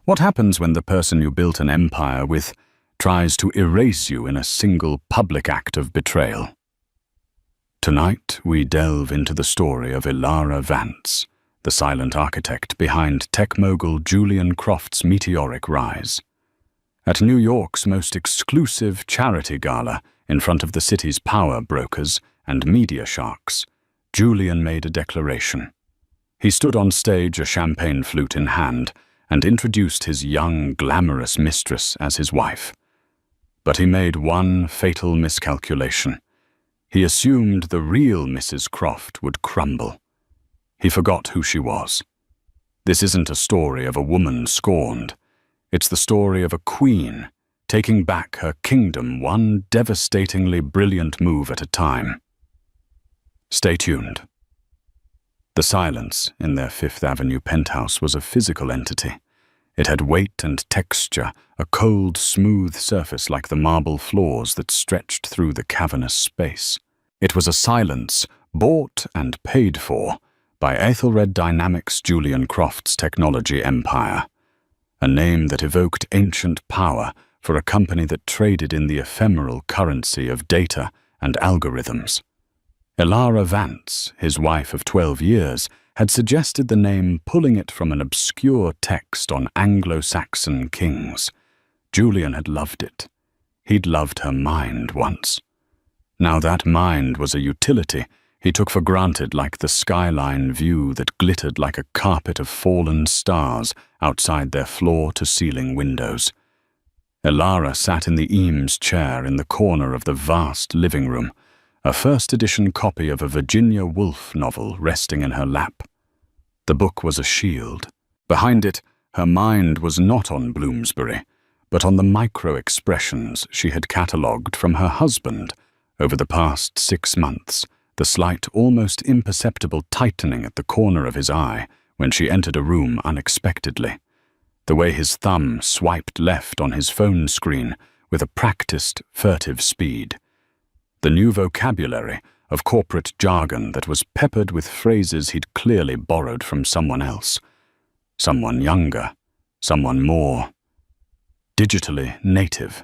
What happens when the person you built an empire with tries to erase you in a single public act of betrayal? Tonight, we delve into the story of Aara Vance, the silent architect behind tech mogul Julian Croft's meteoric rise. At New York's most exclusive charity gala, in front of the city's power brokers and media sharks, Julian made a declaration. He stood on stage, a champagne flute in hand, and introduced his young, glamorous mistress as his wife. But he made one fatal miscalculation. He assumed the real Mrs. Croft would crumble. He forgot who she was. This isn't a story of a woman scorned. It's the story of a queen taking back her kingdom one devastatingly brilliant move at a time. Stay tuned. The silence in their Fifth Avenue penthouse was a physical entity. It had weight and texture, a cold, smooth surface like the marble floors that stretched through the cavernous space. It was a silence bought and paid for by Aethelred Dynamics Julian Croft's technology empire, a name that evoked ancient power for a company that traded in the ephemeral currency of data and algorithms. Aara Vance, his wife of 12 years, had suggested the name, pulling it from an obscure text on Anglo-Saxon kings. Julian had loved it. He'd loved her mind once. Now that mind was a utility he took for granted, like the skyline view that glittered like a carpet of fallen stars outside their floor-to-ceiling windows. Aara sat in the Eames chair in the corner of the vast living room, a first-edition copy of a Virginia Woolf novel resting in her lap. The book was a shield. Behind it, her mind was not on Bloomsbury, but on the micro-expressions she had catalogued from her husband over the past 6 months, the slight, almost imperceptible tightening at the corner of his eye when she entered a room unexpectedly, the way his thumb swiped left on his phone screen with a practiced, furtive speed, the new vocabulary of corporate jargon that was peppered with phrases he'd clearly borrowed from someone else, someone younger, someone more digitally native.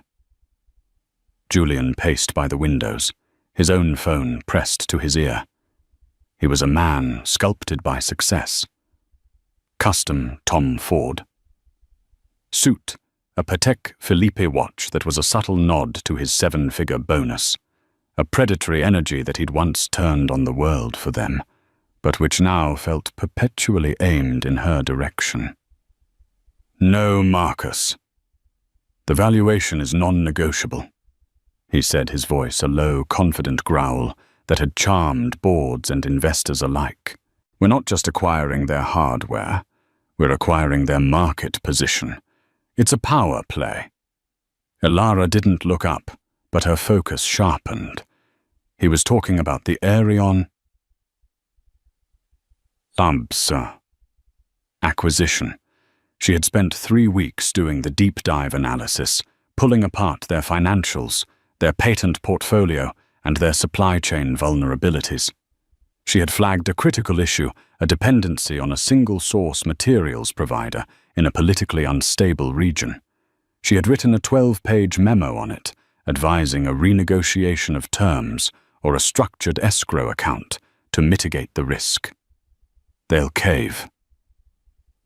Julian paced by the windows, his own phone pressed to his ear. He was a man sculpted by success. Custom Tom Ford. Suit, a Patek Philippe watch that was a subtle nod to his 7-figure bonus, a predatory energy that he'd once turned on the world for them, but which now felt perpetually aimed in her direction. No, Marcus. The valuation is non-negotiable, he said, his voice a low, confident growl that had charmed boards and investors alike. We're not just acquiring their hardware, we're acquiring their market position. It's a power play. Aara didn't look up, but her focus sharpened. He was talking about the Arion Labs acquisition. She had spent 3 weeks doing the deep dive analysis, pulling apart their financials, their patent portfolio, and their supply chain vulnerabilities. She had flagged a critical issue, a dependency on a single-source materials provider in a politically unstable region. She had written a 12-page memo on it, advising a renegotiation of terms or a structured escrow account to mitigate the risk. They'll cave.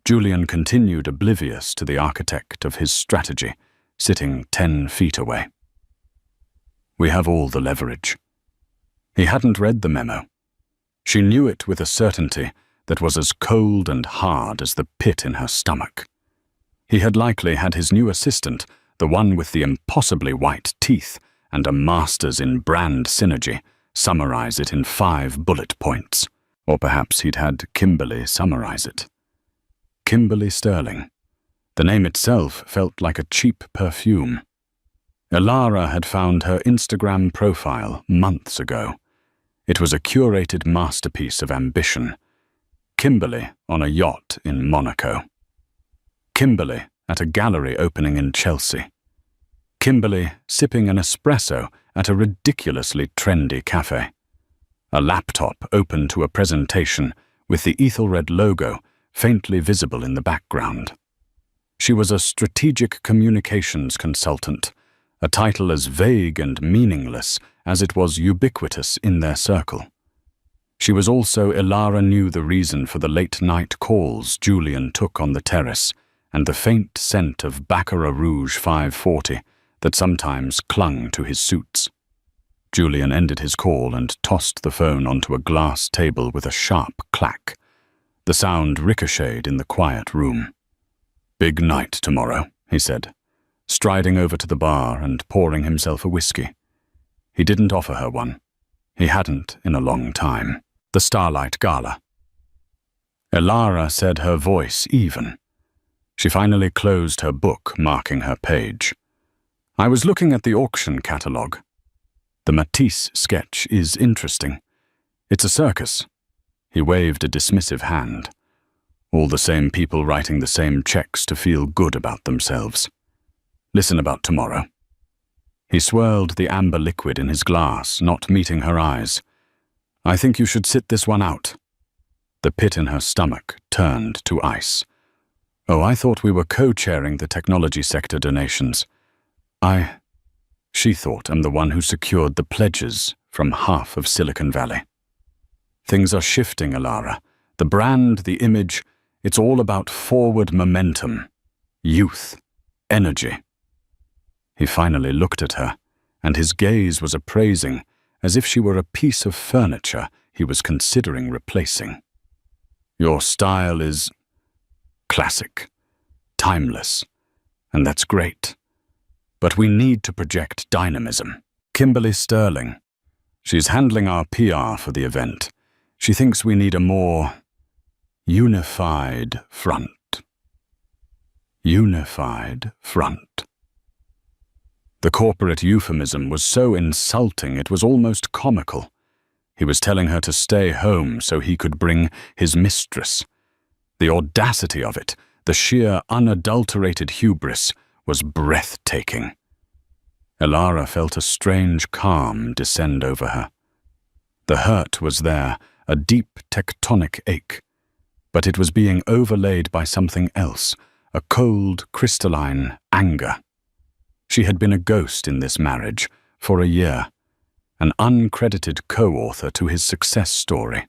Julian continued, oblivious to the architect of his strategy, sitting 10 feet away. We have all the leverage. He hadn't read the memo. She knew it with a certainty that was as cold and hard as the pit in her stomach. He had likely had his new assistant, the one with the impossibly white teeth and a master's in brand synergy, summarize it in 5 bullet points. Or perhaps he'd had Kimberly summarize it. Kimberly Sterling. The name itself felt like a cheap perfume. Aara had found her Instagram profile months ago. It was a curated masterpiece of ambition. Kimberly on a yacht in Monaco. Kimberly at a gallery opening in Chelsea. Kimberly sipping an espresso at a ridiculously trendy cafe. A laptop open to a presentation with the Aethelred logo faintly visible in the background. She was a strategic communications consultant, a title as vague and meaningless as it was ubiquitous in their circle. She was also Aara knew the reason for the late-night calls Julian took on the terrace and the faint scent of Baccarat Rouge 540 that sometimes clung to his suits. Julian ended his call and tossed the phone onto a glass table with a sharp clack. The sound ricocheted in the quiet room. "Big night tomorrow," he said, striding over to the bar and pouring himself a whiskey. He didn't offer her one. He hadn't in a long time. The Starlight Gala. Aara said, her voice even. She finally closed her book, marking her page. "I was looking at the auction catalogue. The Matisse sketch is interesting. It's a circus." He waved a dismissive hand. "All the same people writing the same checks to feel good about themselves. Listen about tomorrow." He swirled the amber liquid in his glass, not meeting her eyes. "I think you should sit this one out." The pit in her stomach turned to ice. "Oh, I thought we were co-chairing the technology sector donations. She thought I'm the one who secured the pledges from half of Silicon Valley." "Things are shifting, Aara. The brand, the image, it's all about forward momentum, youth, energy." He finally looked at her, and his gaze was appraising, as if she were a piece of furniture he was considering replacing. "Your style is classic, timeless, and that's great. But we need to project dynamism." Kimberly Sterling. She's handling our PR for the event. She thinks we need a more unified front. Unified front. The corporate euphemism was so insulting it was almost comical. He was telling her to stay home so he could bring his mistress. The audacity of it, the sheer unadulterated hubris, was breathtaking. Aara felt a strange calm descend over her. The hurt was there, a deep tectonic ache, but it was being overlaid by something else, a cold, crystalline anger. She had been a ghost in this marriage for a year, an uncredited co-author to his success story.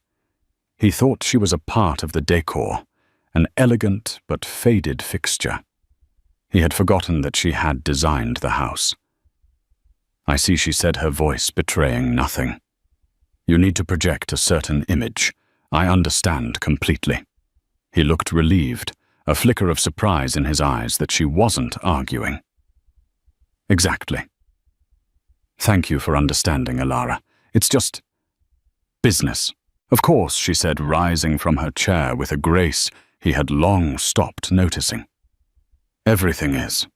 He thought she was a part of the decor, an elegant but faded fixture. He had forgotten that she had designed the house. "I see," she said, her voice betraying nothing. "You need to project a certain image. I understand completely." He looked relieved, a flicker of surprise in his eyes that she wasn't arguing. "Exactly. Thank you for understanding, Aara. It's just business." "Of course," she said, rising from her chair with a grace he had long stopped noticing. "Everything is."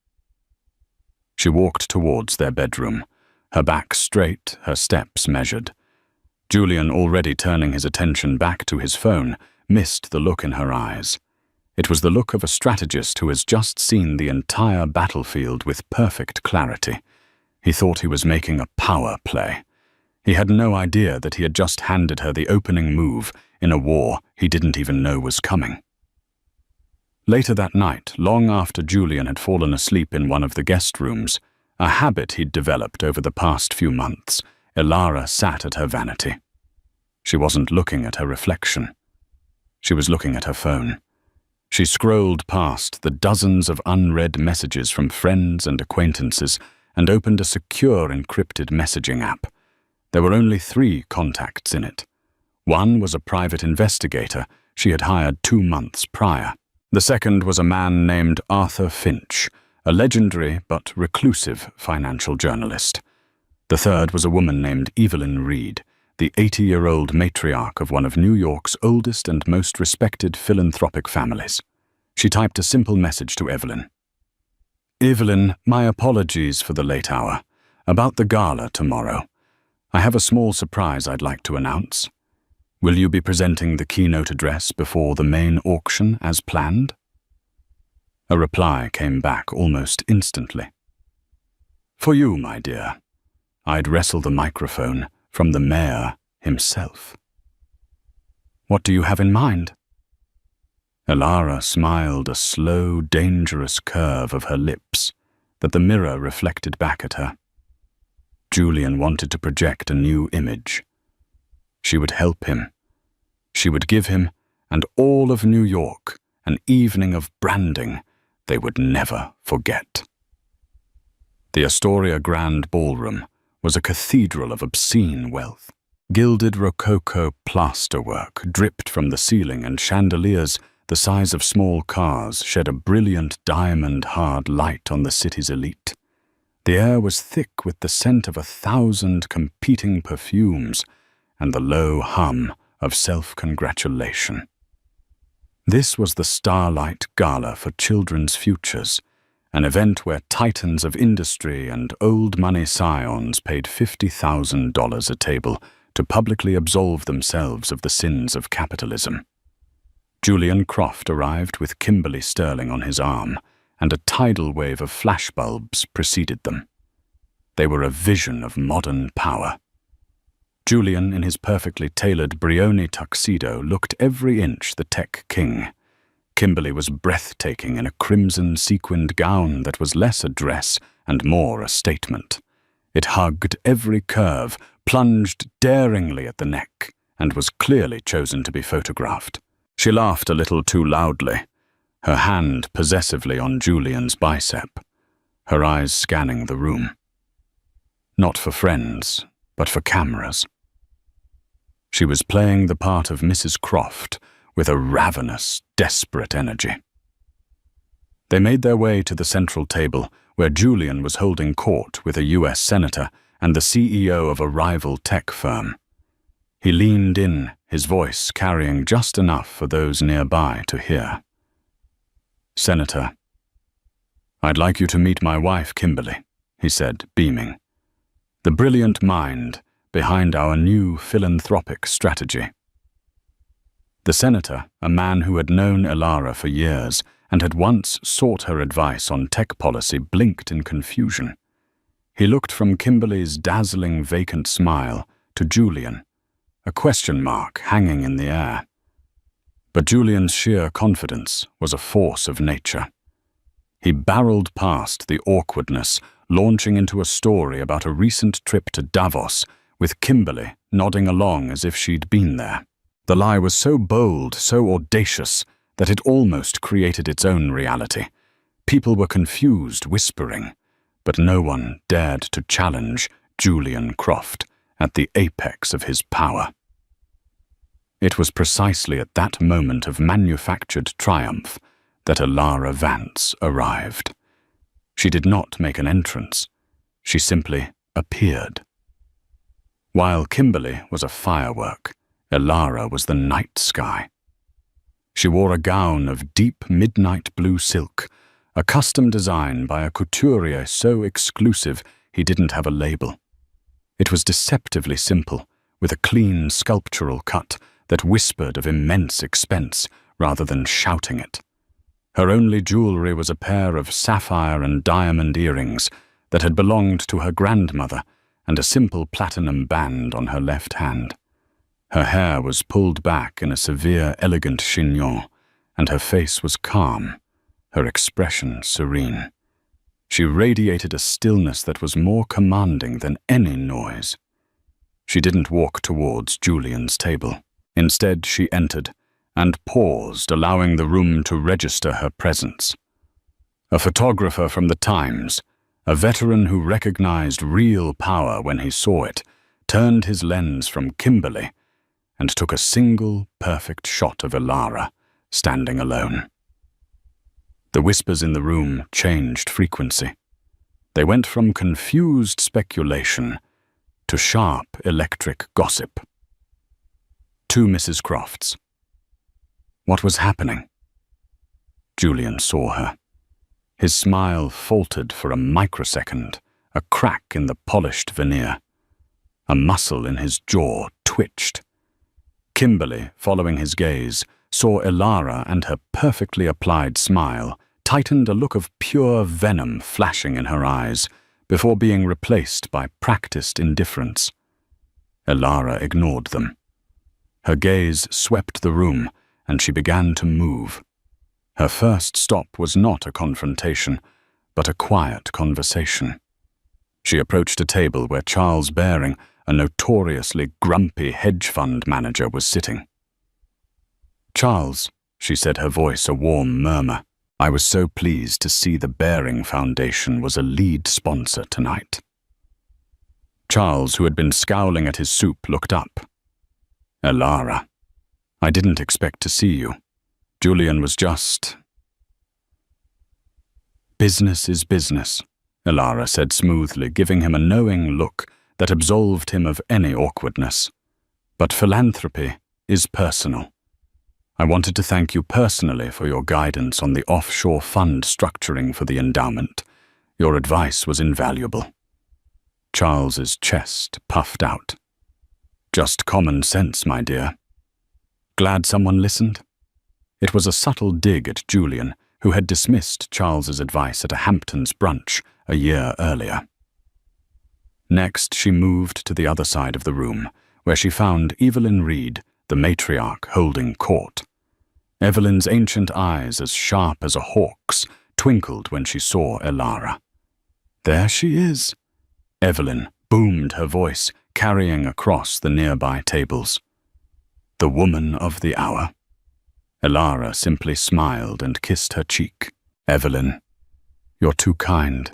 She walked towards their bedroom, her back straight, her steps measured. Julian, already turning his attention back to his phone, missed the look in her eyes. It was the look of a strategist who has just seen the entire battlefield with perfect clarity. He thought he was making a power play. He had no idea that he had just handed her the opening move in a war he didn't even know was coming. Later that night, long after Julian had fallen asleep in one of the guest rooms, a habit he'd developed over the past few months, Aara sat at her vanity. She wasn't looking at her reflection. She was looking at her phone. She scrolled past the dozens of unread messages from friends and acquaintances and opened a secure encrypted messaging app. There were only 3 contacts in it. One was a private investigator she had hired 2 months prior. The second was a man named Arthur Finch, a legendary but reclusive financial journalist. The third was a woman named Evelyn Reed, the 80-year-old matriarch of one of New York's oldest and most respected philanthropic families. She typed a simple message to Evelyn. "Evelyn, my apologies for the late hour. About the gala tomorrow. I have a small surprise I'd like to announce. Will you be presenting the keynote address before the main auction as planned?" A reply came back almost instantly. "For you, my dear. I'd wrestle the microphone from the mayor himself." "What do you have in mind?" Aara smiled, a slow, dangerous curve of her lips that the mirror reflected back at her. Julian wanted to project a new image. She would help him. She would give him, and all of New York, an evening of branding they would never forget. The Astoria Grand Ballroom was a cathedral of obscene wealth. Gilded Rococo plasterwork dripped from the ceiling, and chandeliers the size of small cars shed a brilliant diamond-hard light on the city's elite. The air was thick with the scent of 1,000 competing perfumes and the low hum of self-congratulation. This was the Starlight Gala for Children's Futures, an event where titans of industry and old-money scions paid $50,000 a table to publicly absolve themselves of the sins of capitalism. Julian Croft arrived with Kimberly Sterling on his arm, and a tidal wave of flashbulbs preceded them. They were a vision of modern power. Julian, in his perfectly tailored Brioni tuxedo, looked every inch the tech king. Kimberly was breathtaking in a crimson sequined gown that was less a dress and more a statement. It hugged every curve, plunged daringly at the neck, and was clearly chosen to be photographed. She laughed a little too loudly, her hand possessively on Julian's bicep, her eyes scanning the room. Not for friends, but for cameras. She was playing the part of Mrs. Croft with a ravenous, desperate energy. They made their way to the central table, where Julian was holding court with a U.S. senator and the CEO of a rival tech firm. He leaned in, his voice carrying just enough for those nearby to hear. "Senator, I'd like you to meet my wife, Kimberly," he said, beaming. "The brilliant mind behind our new philanthropic strategy." The senator, a man who had known Aara for years and had once sought her advice on tech policy, blinked in confusion. He looked from Kimberly's dazzling, vacant smile to Julian, a question mark hanging in the air. But Julian's sheer confidence was a force of nature. He barreled past the awkwardness, launching into a story about a recent trip to Davos, with Kimberly nodding along as if she'd been there. The lie was so bold, so audacious, that it almost created its own reality. People were confused, whispering, but no one dared to challenge Julian Croft at the apex of his power. It was precisely at that moment of manufactured triumph that Aara Vance arrived. She did not make an entrance. She simply appeared. While Kimberly was a firework, Aara was the night sky. She wore a gown of deep midnight blue silk, a custom design by a couturier so exclusive he didn't have a label. It was deceptively simple, with a clean sculptural cut that whispered of immense expense rather than shouting it. Her only jewelry was a pair of sapphire and diamond earrings that had belonged to her grandmother, and a simple platinum band on her left hand. Her hair was pulled back in a severe, elegant chignon, and her face was calm, her expression serene. She radiated a stillness that was more commanding than any noise. She didn't walk towards Julian's table. Instead, she entered and paused, allowing the room to register her presence. A photographer from the Times, a veteran who recognized real power when he saw it, turned his lens from Kimberly and took a single, perfect shot of Aara, standing alone. The whispers in the room changed frequency. They went from confused speculation to sharp electric gossip. Two Mrs. Crofts. What was happening? Julian saw her. His smile faltered for a microsecond, a crack in the polished veneer. A muscle in his jaw twitched. Kimberly, following his gaze, saw Aara, and her perfectly applied smile tightened, a look of pure venom flashing in her eyes before being replaced by practiced indifference. Aara ignored them. Her gaze swept the room, and she began to move, Her first stop was not a confrontation, but a quiet conversation. She approached a table where Charles Baring, a notoriously grumpy hedge fund manager, was sitting. "Charles," she said, her voice a warm murmur, "I was so pleased to see the Baring Foundation was a lead sponsor tonight." Charles, who had been scowling at his soup, looked up. "Aara, I didn't expect to see you. Julian was just—" "Business is business," Aara said smoothly, giving him a knowing look that absolved him of any awkwardness. "But philanthropy is personal. I wanted to thank you personally for your guidance on the offshore fund structuring for the endowment. Your advice was invaluable." Charles's chest puffed out. "Just common sense, my dear. Glad someone listened?" It was a subtle dig at Julian, who had dismissed Charles's advice at a Hamptons brunch a year earlier. Next, she moved to the other side of the room, where she found Evelyn Reed, the matriarch, holding court. Evelyn's ancient eyes, as sharp as a hawk's, twinkled when she saw Aara. "There she is," Evelyn boomed her voice, carrying across the nearby tables. "The woman of the hour." Aara simply smiled and kissed her cheek. "Evelyn, you're too kind.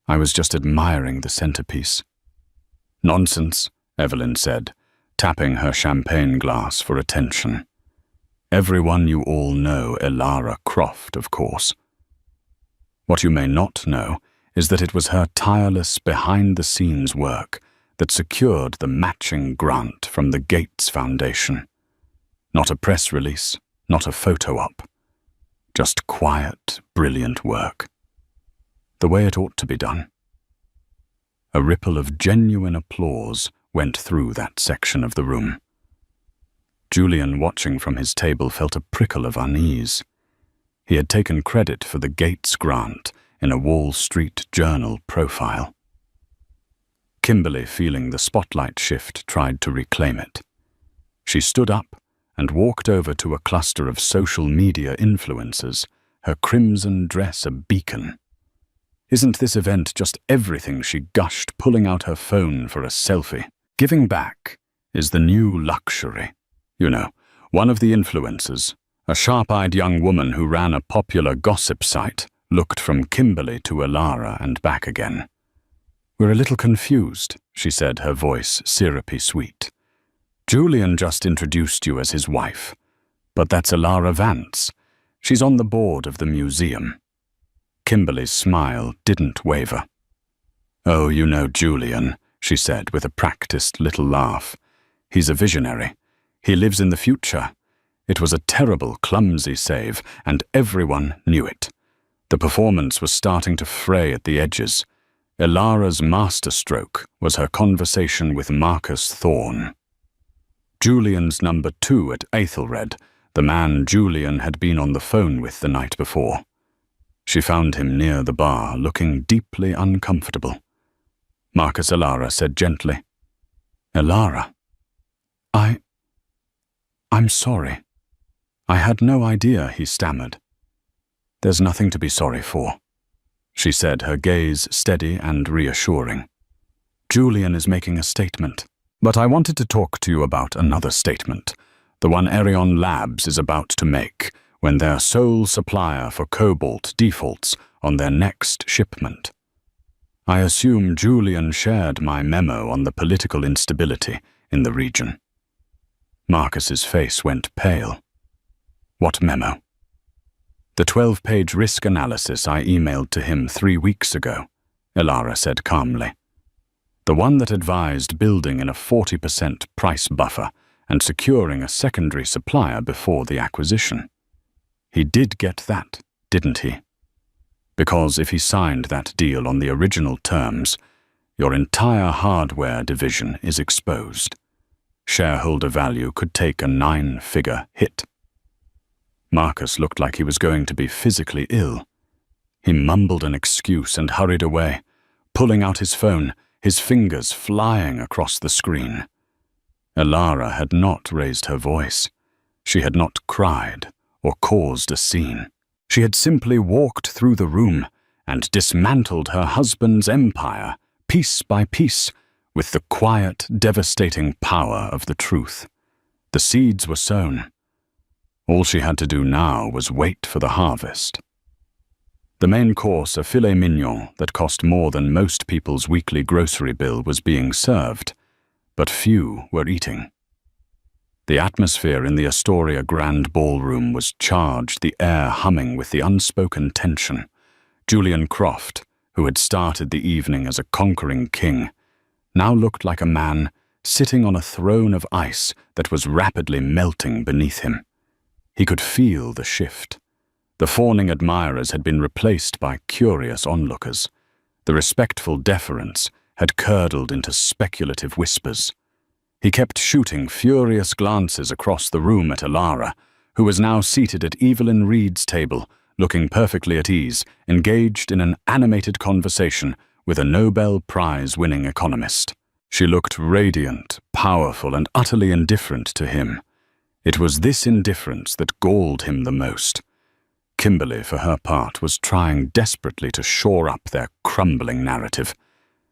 I was just admiring the centerpiece." "Nonsense," Evelyn said, tapping her champagne glass for attention. "Everyone you all know Aara Croft, of course. What you may not know is that it was her tireless behind-the-scenes work that secured the matching grant from the Gates Foundation. Not a press release, not a photo op. Just quiet, brilliant work. The way it ought to be done." A ripple of genuine applause went through that section of the room. Julian, watching from his table, felt a prickle of unease. He had taken credit for the Gates grant in a Wall Street Journal profile. Kimberly, feeling the spotlight shift, tried to reclaim it. She stood up and walked over to a cluster of social media influencers, her crimson dress a beacon. "Isn't this event just everything?" she gushed, pulling out her phone for a selfie. "Giving back is the new luxury. You know, one of the influencers, a sharp-eyed young woman who ran a popular gossip site, looked from Kimberly to Aara and back again. "We're a little confused," she said, her voice syrupy sweet. "Julian just introduced you as his wife, but that's Aara Vance. She's on the board of the museum." Kimberly's smile didn't waver. "Oh, you know Julian," she said with a practiced little laugh. "He's a visionary. He lives in the future. It was a terrible, clumsy save, and everyone knew it. The performance was starting to fray at the edges. Aara's masterstroke was her conversation with Marcus Thorne. Julian's number 2 at Aethelred, the man Julian had been on the phone with the night before. She found him near the bar, looking deeply uncomfortable. Marcus Aara said gently, "Aara, I'm sorry. I had no idea," he stammered. "There's nothing to be sorry for," she said, her gaze steady and reassuring. "Julian is making a statement. But I wanted to talk to you about another statement, the one Arion Labs is about to make when their sole supplier for cobalt defaults on their next shipment. I assume Julian shared my memo on the political instability in the region." Marcus's face went pale. "What memo?" "The 12-page risk analysis I emailed to him 3 weeks ago," Aara said calmly. "The one that advised building in a 40% price buffer and securing a secondary supplier before the acquisition. He did get that, didn't he? Because if he signed that deal on the original terms, your entire hardware division is exposed. Shareholder value could take a 9-figure hit." Marcus looked like he was going to be physically ill. He mumbled an excuse and hurried away, pulling out his phone, his fingers flying across the screen. Aara had not raised her voice. She had not cried or caused a scene. She had simply walked through the room and dismantled her husband's empire, piece by piece, with the quiet, devastating power of the truth. The seeds were sown. All she had to do now was wait for the harvest. The main course, a filet mignon that cost more than most people's weekly grocery bill, was being served, but few were eating. The atmosphere in the Astoria Grand Ballroom was charged, the air humming with the unspoken tension. Julian Croft, who had started the evening as a conquering king, now looked like a man sitting on a throne of ice that was rapidly melting beneath him. He could feel the shift. The fawning admirers had been replaced by curious onlookers. The respectful deference had curdled into speculative whispers. He kept shooting furious glances across the room at Aara, who was now seated at Evelyn Reed's table, looking perfectly at ease, engaged in an animated conversation with a Nobel Prize-winning economist. She looked radiant, powerful, and utterly indifferent to him. It was this indifference that galled him the most. Kimberly, for her part, was trying desperately to shore up their crumbling narrative.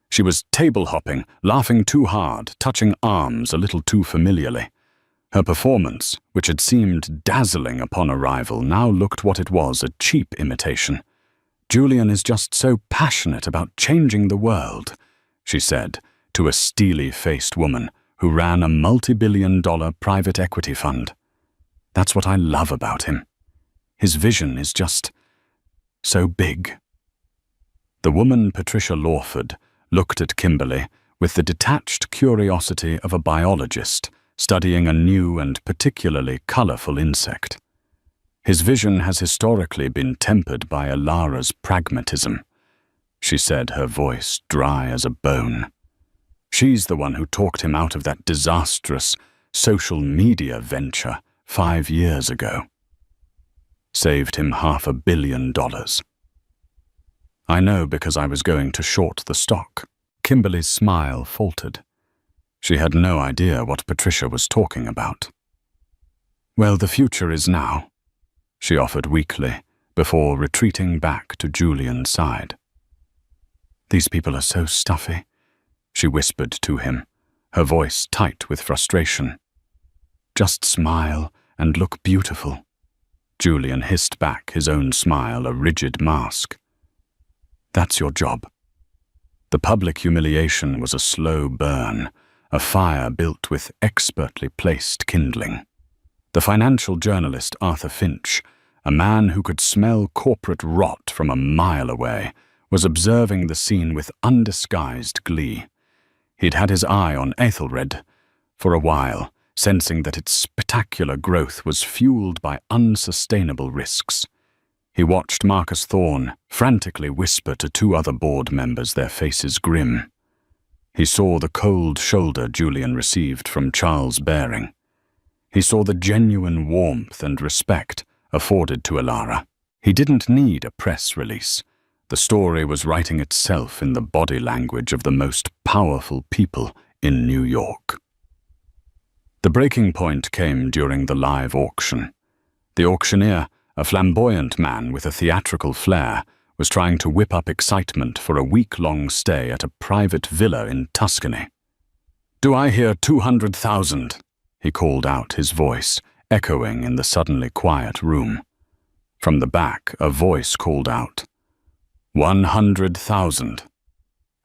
She was table-hopping, laughing too hard, touching arms a little too familiarly. Her performance, which had seemed dazzling upon arrival, now looked what it was, a cheap imitation. "Julian is just so passionate about changing the world," she said to a steely-faced woman who ran a multi-billion-dollar private equity fund. "That's what I love about him. His vision is just so big." The woman, Patricia Lawford, looked at Kimberly with the detached curiosity of a biologist studying a new and particularly colorful insect. "His vision has historically been tempered by Aara's pragmatism," she said, her voice dry as a bone. "She's the one who talked him out of that disastrous social media venture 5 years ago. Saved him $500 million. I know because I was going to short the stock." Kimberly's smile faltered. She had no idea what Patricia was talking about. "Well, the future is now," she offered weakly, before retreating back to Julian's side. "These people are so stuffy," she whispered to him, her voice tight with frustration. "Just smile and look beautiful." Julian hissed back, his own smile a rigid mask. "That's your job." The public humiliation was a slow burn, a fire built with expertly placed kindling. The financial journalist Arthur Finch, a man who could smell corporate rot from a mile away, was observing the scene with undisguised glee. He'd had his eye on Ethelred for a while, sensing that its spectacular growth was fueled by unsustainable risks. He watched Marcus Thorne frantically whisper to 2 other board members, their faces grim. He saw the cold shoulder Julian received from Charles Baring. He saw the genuine warmth and respect afforded to Aara. He didn't need a press release. The story was writing itself in the body language of the most powerful people in New York. The breaking point came during the live auction. The auctioneer, a flamboyant man with a theatrical flair, was trying to whip up excitement for a week-long stay at a private villa in Tuscany. "Do I hear 200,000? He called out, his voice echoing in the suddenly quiet room. From the back, a voice called out, 100,000.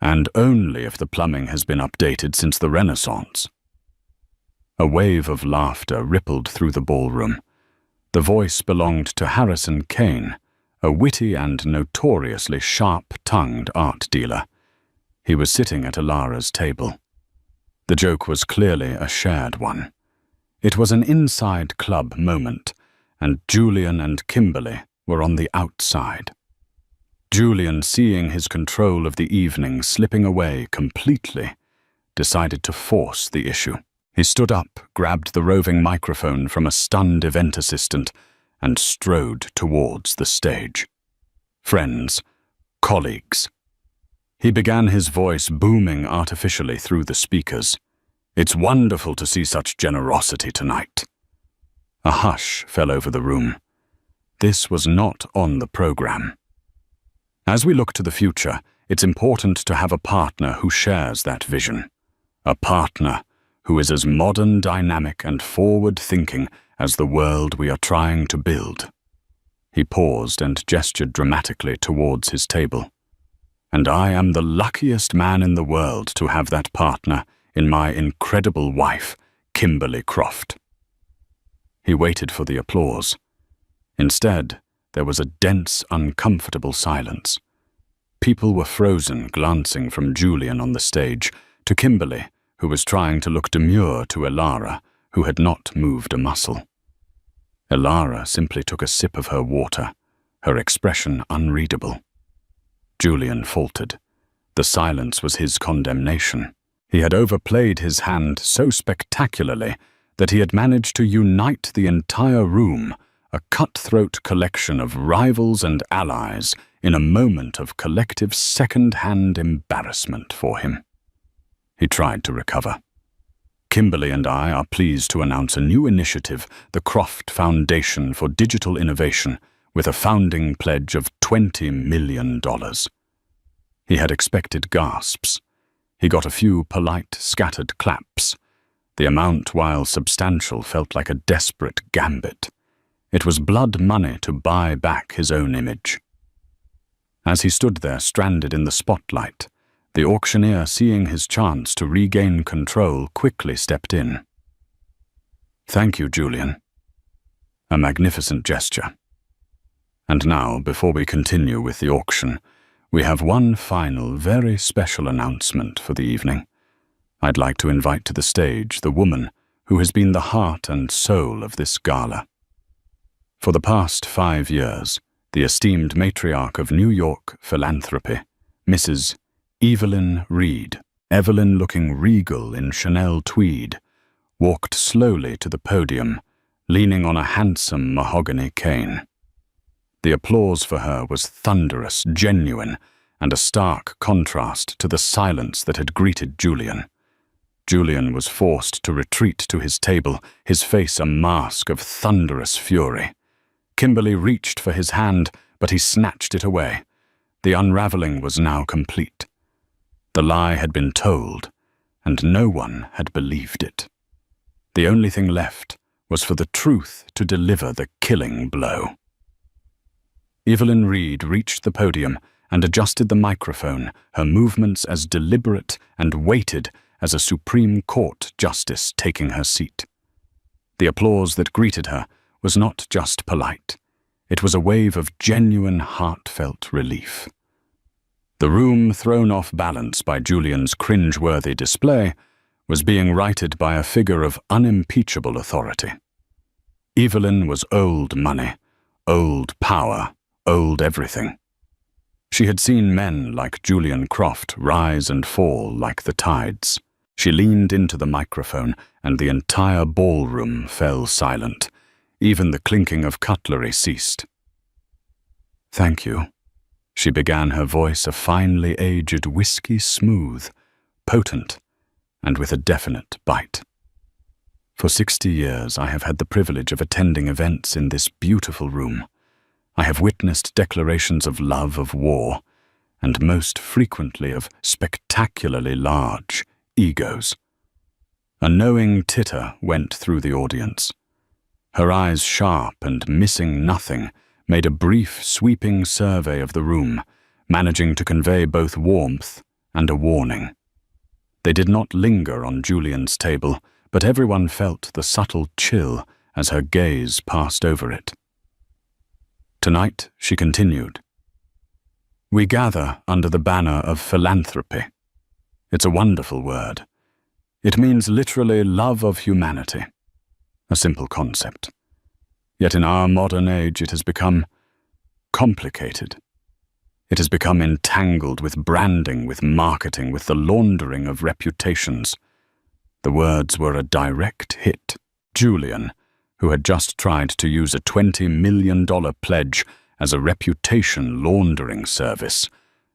And only if the plumbing has been updated since the Renaissance." A wave of laughter rippled through the ballroom. The voice belonged to Harrison Kane, a witty and notoriously sharp-tongued art dealer. He was sitting at Aara's table. The joke was clearly a shared one. It was an inside club moment, and Julian and Kimberly were on the outside. Julian, seeing his control of the evening slipping away completely, decided to force the issue. He stood up, grabbed the roving microphone from a stunned event assistant, and strode towards the stage. "Friends, colleagues." He began, his voice booming artificially through the speakers. "It's wonderful to see such generosity tonight." A hush fell over the room. This was not on the program. As we look to the future, it's important to have a partner who shares that vision. A partner who is as modern, dynamic, and forward-thinking as the world we are trying to build. He paused and gestured dramatically towards his table. And I am the luckiest man in the world to have that partner in my incredible wife, Kimberly Croft. He waited for the applause. Instead, there was a dense, uncomfortable silence. People were frozen, glancing from Julian on the stage to Kimberly, who was trying to look demure to Aara, who had not moved a muscle. Aara simply took a sip of her water, her expression unreadable. Julian faltered. The silence was his condemnation. He had overplayed his hand so spectacularly that he had managed to unite the entire room, a cutthroat collection of rivals and allies, in a moment of collective second-hand embarrassment for him. He tried to recover. Kimberly and I are pleased to announce a new initiative, the Croft Foundation for Digital Innovation, with a founding pledge of $20 million. He had expected gasps. He got a few polite, scattered claps. The amount, while substantial, felt like a desperate gambit. It was blood money to buy back his own image. As he stood there, stranded in the spotlight, the auctioneer, seeing his chance to regain control, quickly stepped in. "Thank you, Julian." A magnificent gesture. And now, before we continue with the auction, we have one final, very special announcement for the evening. I'd like to invite to the stage the woman who has been the heart and soul of this gala. For the past 5 years, the esteemed matriarch of New York philanthropy, Mrs. Evelyn Reed, Evelyn looking regal in Chanel tweed, walked slowly to the podium, leaning on a handsome mahogany cane. The applause for her was thunderous, genuine, and a stark contrast to the silence that had greeted Julian. Julian was forced to retreat to his table, his face a mask of thunderous fury. Kimberly reached for his hand, but he snatched it away. The unraveling was now complete. The lie had been told, and no one had believed it. The only thing left was for the truth to deliver the killing blow. Evelyn Reed reached the podium and adjusted the microphone, her movements as deliberate and weighted as a Supreme Court justice taking her seat. The applause that greeted her was not just polite. It was a wave of genuine, heartfelt relief. The room, thrown off balance by Julian's cringe-worthy display, was being righted by a figure of unimpeachable authority. Evelyn was old money, old power, old everything. She had seen men like Julian Croft rise and fall like the tides. She leaned into the microphone, and the entire ballroom fell silent. Even the clinking of cutlery ceased. "Thank you," she began, her voice a finely aged whiskey smooth, potent, and with a definite bite. "For 60 years I have had the privilege of attending events in this beautiful room. I have witnessed declarations of love, of war, and most frequently of spectacularly large egos." A knowing titter went through the audience. Her eyes, sharp and missing nothing, made a brief, sweeping survey of the room, managing to convey both warmth and a warning. They did not linger on Julian's table, but everyone felt the subtle chill as her gaze passed over it. "Tonight," she continued, "we gather under the banner of philanthropy. It's a wonderful word. It means literally love of humanity. A simple concept. Yet in our modern age it has become complicated. It has become entangled with branding, with marketing, with the laundering of reputations. The words were a direct hit. Julian, who had just tried to use a $20 million pledge as a reputation laundering service,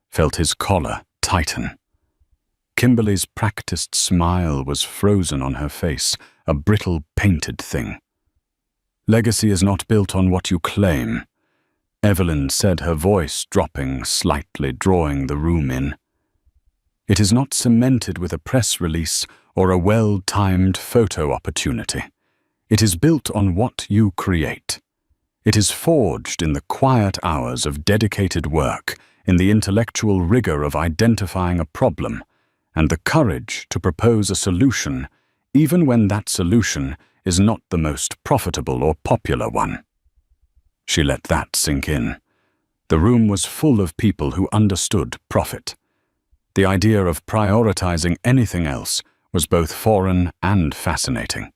felt his collar tighten. Kimberly's practiced smile was frozen on her face, a brittle, painted thing. "Legacy is not built on what you claim, Evelyn said, her voice dropping slightly, drawing the room in. It is not cemented with a press release or a well-timed photo opportunity. It is built on what you create. It is forged in the quiet hours of dedicated work, in the intellectual rigor of identifying a problem, and the courage to propose a solution, even when that solution is not the most profitable or popular one. She let that sink in. The room was full of people who understood profit. The idea of prioritizing anything else was both foreign and fascinating.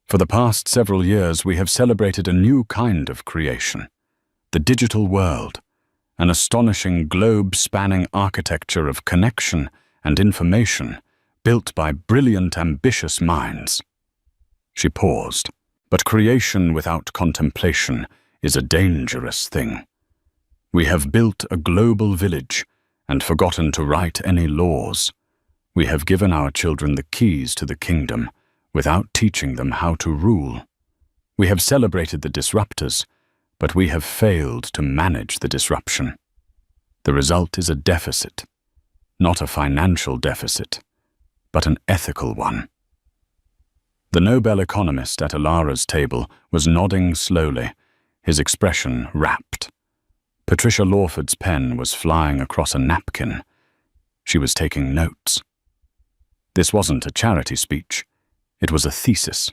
For the past several years, we have celebrated a new kind of creation, the digital world, an astonishing globe-spanning architecture of connection and information built by brilliant, ambitious minds. She paused. But creation without contemplation is a dangerous thing. We have built a global village and forgotten to write any laws. We have given our children the keys to the kingdom without teaching them how to rule. We have celebrated the disruptors, but we have failed to manage the disruption. The result is a deficit, not a financial deficit, but an ethical one. The Nobel economist at Aara's table was nodding slowly, his expression rapt. Patricia Lawford's pen was flying across a napkin. She was taking notes. This wasn't a charity speech. It was a thesis.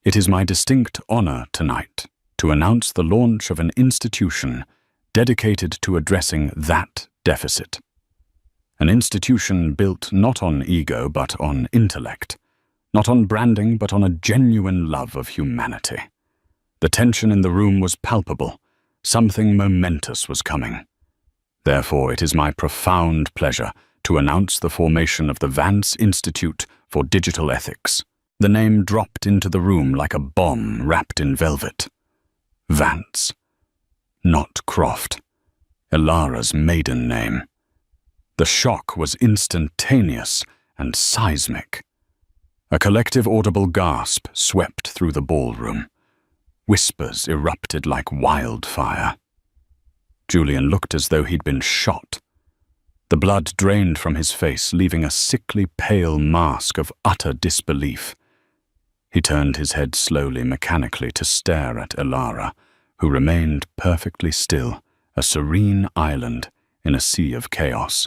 It is my distinct honor tonight to announce the launch of an institution dedicated to addressing that deficit. An institution built not on ego but on intellect, not on branding but on a genuine love of humanity. The tension in the room was palpable. Something momentous was coming. Therefore, it is my profound pleasure to announce the formation of the Vance Institute for Digital Ethics. The name dropped into the room like a bomb wrapped in velvet. Vance. Not Croft. Aara's maiden name. The shock was instantaneous and seismic. A collective audible gasp swept through the ballroom. Whispers erupted like wildfire. Julian looked as though he'd been shot. The blood drained from his face, leaving a sickly pale mask of utter disbelief. He turned his head slowly, mechanically, to stare at Aara, who remained perfectly still, a serene island in a sea of chaos.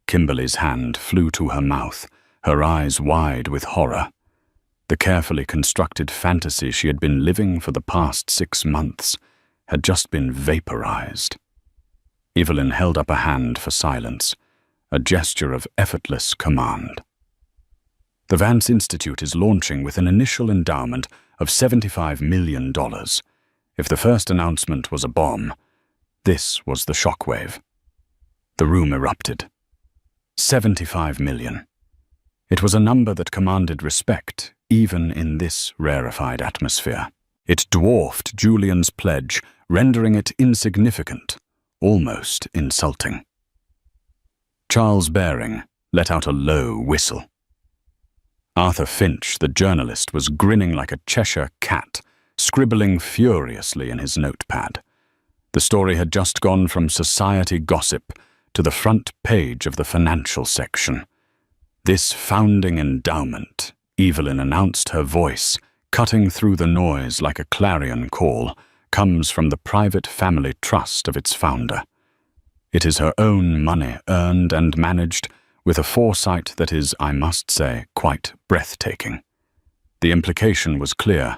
Kimberly's hand flew to her mouth, her eyes wide with horror. The carefully constructed fantasy she had been living for the past 6 months had just been vaporized. Evelyn held up a hand for silence, a gesture of effortless command. The Vance Institute is launching with an initial endowment of $75 million. If the first announcement was a bomb, this was the shockwave. The room erupted. 75 million. It was a number that commanded respect, even in this rarefied atmosphere. It dwarfed Julian's pledge, rendering it insignificant, almost insulting. Charles Baring let out a low whistle. Arthur Finch, the journalist, was grinning like a Cheshire cat, scribbling furiously in his notepad. The story had just gone from society gossip to the front page of the financial section. This founding endowment, Evelyn announced, her voice cutting through the noise like a clarion call, comes from the private family trust of its founder. It is her own money, earned and managed with a foresight that is, I must say, quite breathtaking. The implication was clear.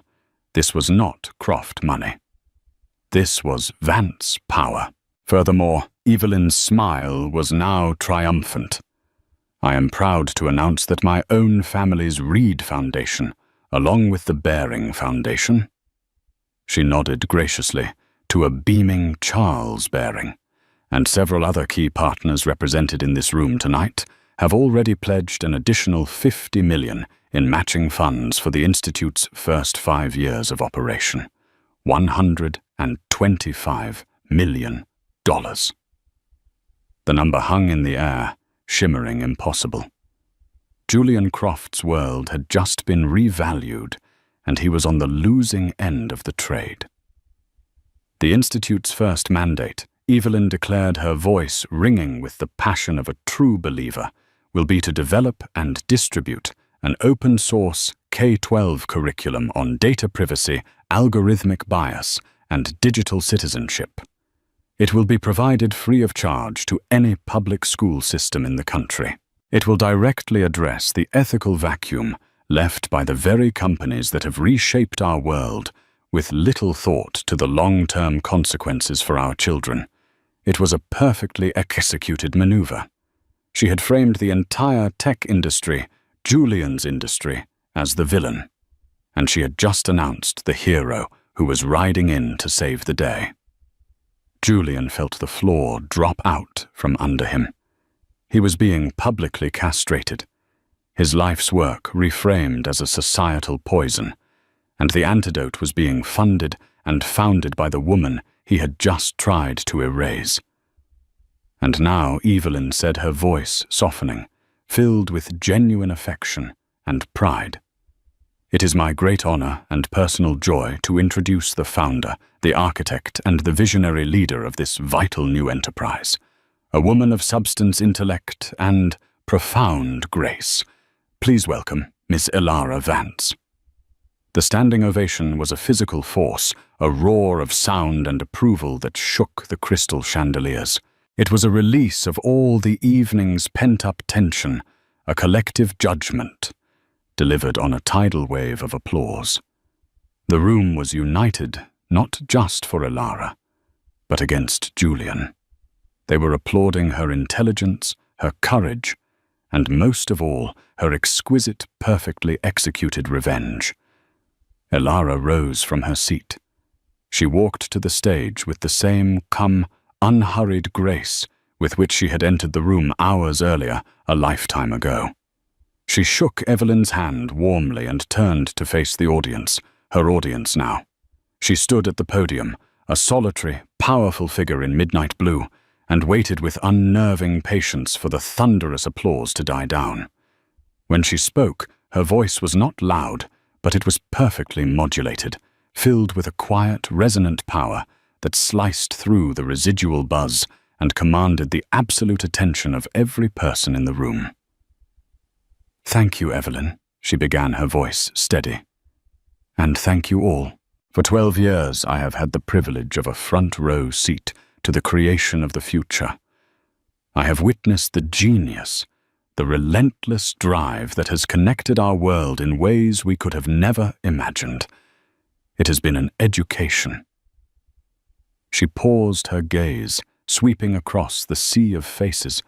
This was not Croft money. This was Vance power. Furthermore, Evelyn's smile was now triumphant. I am proud to announce that my own family's Reed Foundation, along with the Baring Foundation, she nodded graciously to a beaming Charles Baring, and several other key partners represented in this room tonight, have already pledged an additional $50 million in matching funds for the Institute's first 5 years of operation. $125 million. The number hung in the air, shimmering impossible. Julian Croft's world had just been revalued, and he was on the losing end of the trade. The Institute's first mandate, Evelyn declared, her voice ringing with the passion of a true believer, will be to develop and distribute an open-source K-12 curriculum on data privacy, algorithmic bias, and digital citizenship. It will be provided free of charge to any public school system in the country. It will directly address the ethical vacuum left by the very companies that have reshaped our world with little thought to the long-term consequences for our children. It was a perfectly executed maneuver. She had framed the entire tech industry, Julian's industry, as the villain, and she had just announced the hero who was riding in to save the day. Julian felt the floor drop out from under him. He was being publicly castrated, his life's work reframed as a societal poison, and the antidote was being funded and founded by the woman he had just tried to erase. And now Evelyn said, her voice softening, filled with genuine affection and pride. It is my great honor and personal joy to introduce the founder, the architect, and the visionary leader of this vital new enterprise, a woman of substance, intellect, and profound grace. Please welcome Miss Aara Vance. The standing ovation was a physical force, a roar of sound and approval that shook the crystal chandeliers. It was a release of all the evening's pent-up tension, a collective judgment, delivered on a tidal wave of applause. The room was united, not just for Aara, but against Julian. They were applauding her intelligence, her courage, and most of all, her exquisite, perfectly executed revenge. Aara rose from her seat. She walked to the stage with the same calm, unhurried grace with which she had entered the room hours earlier, a lifetime ago. She shook Evelyn's hand warmly and turned to face the audience, her audience now. She stood at the podium, a solitary, powerful figure in midnight blue, and waited with unnerving patience for the thunderous applause to die down. When she spoke, her voice was not loud, but it was perfectly modulated, filled with a quiet, resonant power that sliced through the residual buzz and commanded the absolute attention of every person in the room. "Thank you, Evelyn," she began, her voice steady. "And thank you all. For 12 years I have had the privilege of a front-row seat to the creation of the future. I have witnessed the genius, the relentless drive that has connected our world in ways we could have never imagined. It has been an education." She paused, her gaze sweeping across the sea of faces,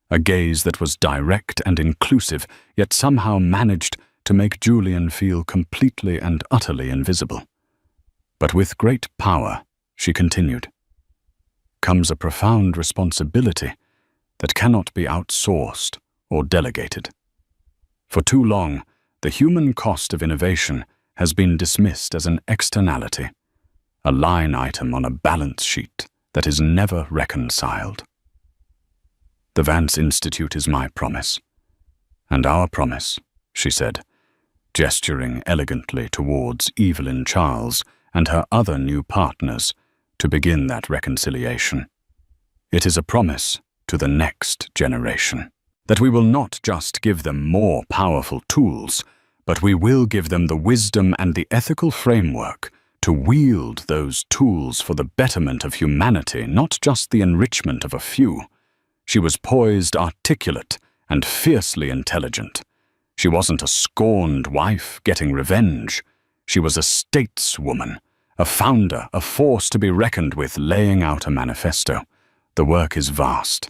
a gaze that was direct and inclusive, yet somehow managed to make Julian feel completely and utterly invisible. But with great power, she continued, comes a profound responsibility that cannot be outsourced or delegated. For too long, the human cost of innovation has been dismissed as an externality, a line item on a balance sheet that is never reconciled. The Vance Institute is my promise, and our promise, she said, gesturing elegantly towards Evelyn Charles and her other new partners to begin that reconciliation. It is a promise to the next generation, that we will not just give them more powerful tools, but we will give them the wisdom and the ethical framework to wield those tools for the betterment of humanity, not just the enrichment of a few. She was poised, articulate, and fiercely intelligent. She wasn't a scorned wife getting revenge. She was a stateswoman, a founder, a force to be reckoned with, laying out a manifesto. The work is vast,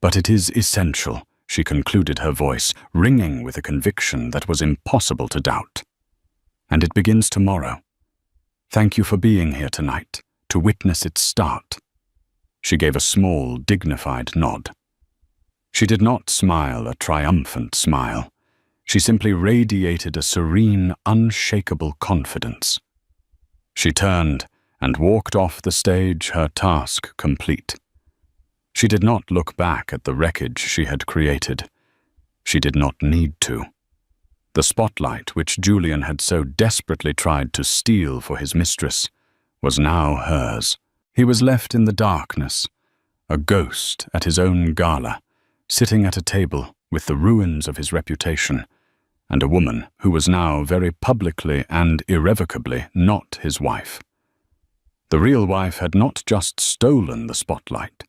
but it is essential, she concluded, her voice ringing with a conviction that was impossible to doubt. And it begins tomorrow. Thank you for being here tonight, to witness its start. She gave a small, dignified nod. She did not smile a triumphant smile. She simply radiated a serene, unshakable confidence. She turned and walked off the stage, her task complete. She did not look back at the wreckage she had created. She did not need to. The spotlight which Julian had so desperately tried to steal for his mistress was now hers. He was left in the darkness, a ghost at his own gala, sitting at a table with the ruins of his reputation, and a woman who was now very publicly and irrevocably not his wife. The real wife had not just stolen the spotlight.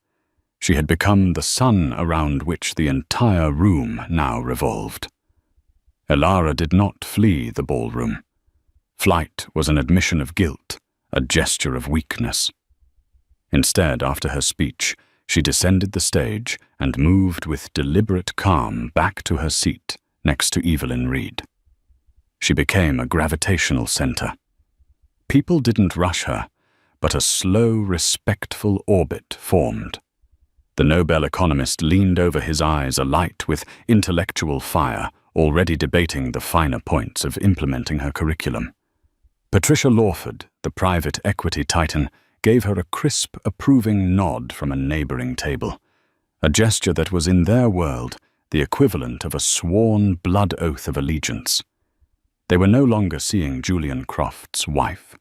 She had become the sun around which the entire room now revolved. Aara did not flee the ballroom. Flight was an admission of guilt, a gesture of weakness. Instead, after her speech, she descended the stage and moved with deliberate calm back to her seat next to Evelyn Reed. She became a gravitational center. People didn't rush her, but a slow, respectful orbit formed. The Nobel economist leaned over his eyes alight with intellectual fire, already debating the finer points of implementing her curriculum. Patricia Lawford, the private equity titan, gave her a crisp, approving nod from a neighboring table, a gesture that was in their world the equivalent of a sworn blood oath of allegiance. They were no longer seeing Julian Croft's wife.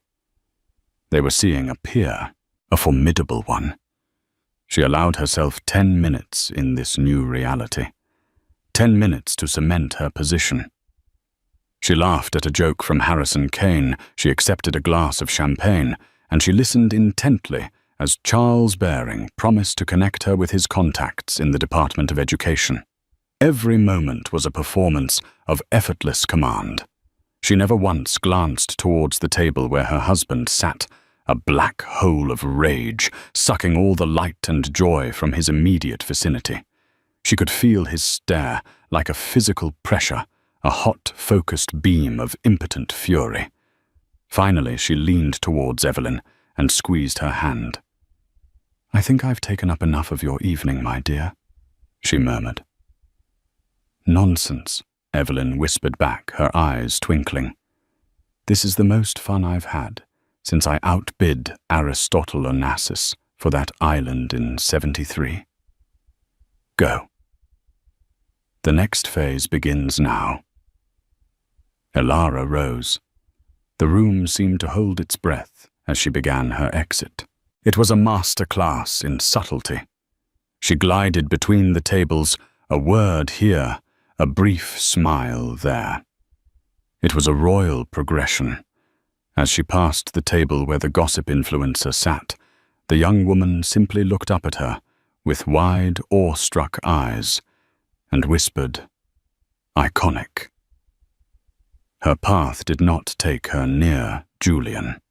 They were seeing a peer, a formidable one. She allowed herself 10 minutes in this new reality. 10 minutes to cement her position. She laughed at a joke from Harrison Kane, she accepted a glass of champagne, and she listened intently as Charles Baring promised to connect her with his contacts in the Department of Education. Every moment was a performance of effortless command. She never once glanced towards the table where her husband sat, a black hole of rage, sucking all the light and joy from his immediate vicinity. She could feel his stare like a physical pressure, a hot, focused beam of impotent fury. Finally, she leaned towards Evelyn and squeezed her hand. "I think I've taken up enough of your evening, my dear," she murmured. "Nonsense," Evelyn whispered back, her eyes twinkling. "This is the most fun I've had since I outbid Aristotle Onassis for that island in 73. Go. The next phase begins now." Aara rose. The room seemed to hold its breath as she began her exit. It was a master class in subtlety. She glided between the tables, a word here, a brief smile there. It was a royal progression. As she passed the table where the gossip influencer sat, the young woman simply looked up at her with wide, awestruck eyes and whispered, "Iconic." Her path did not take her near Julian.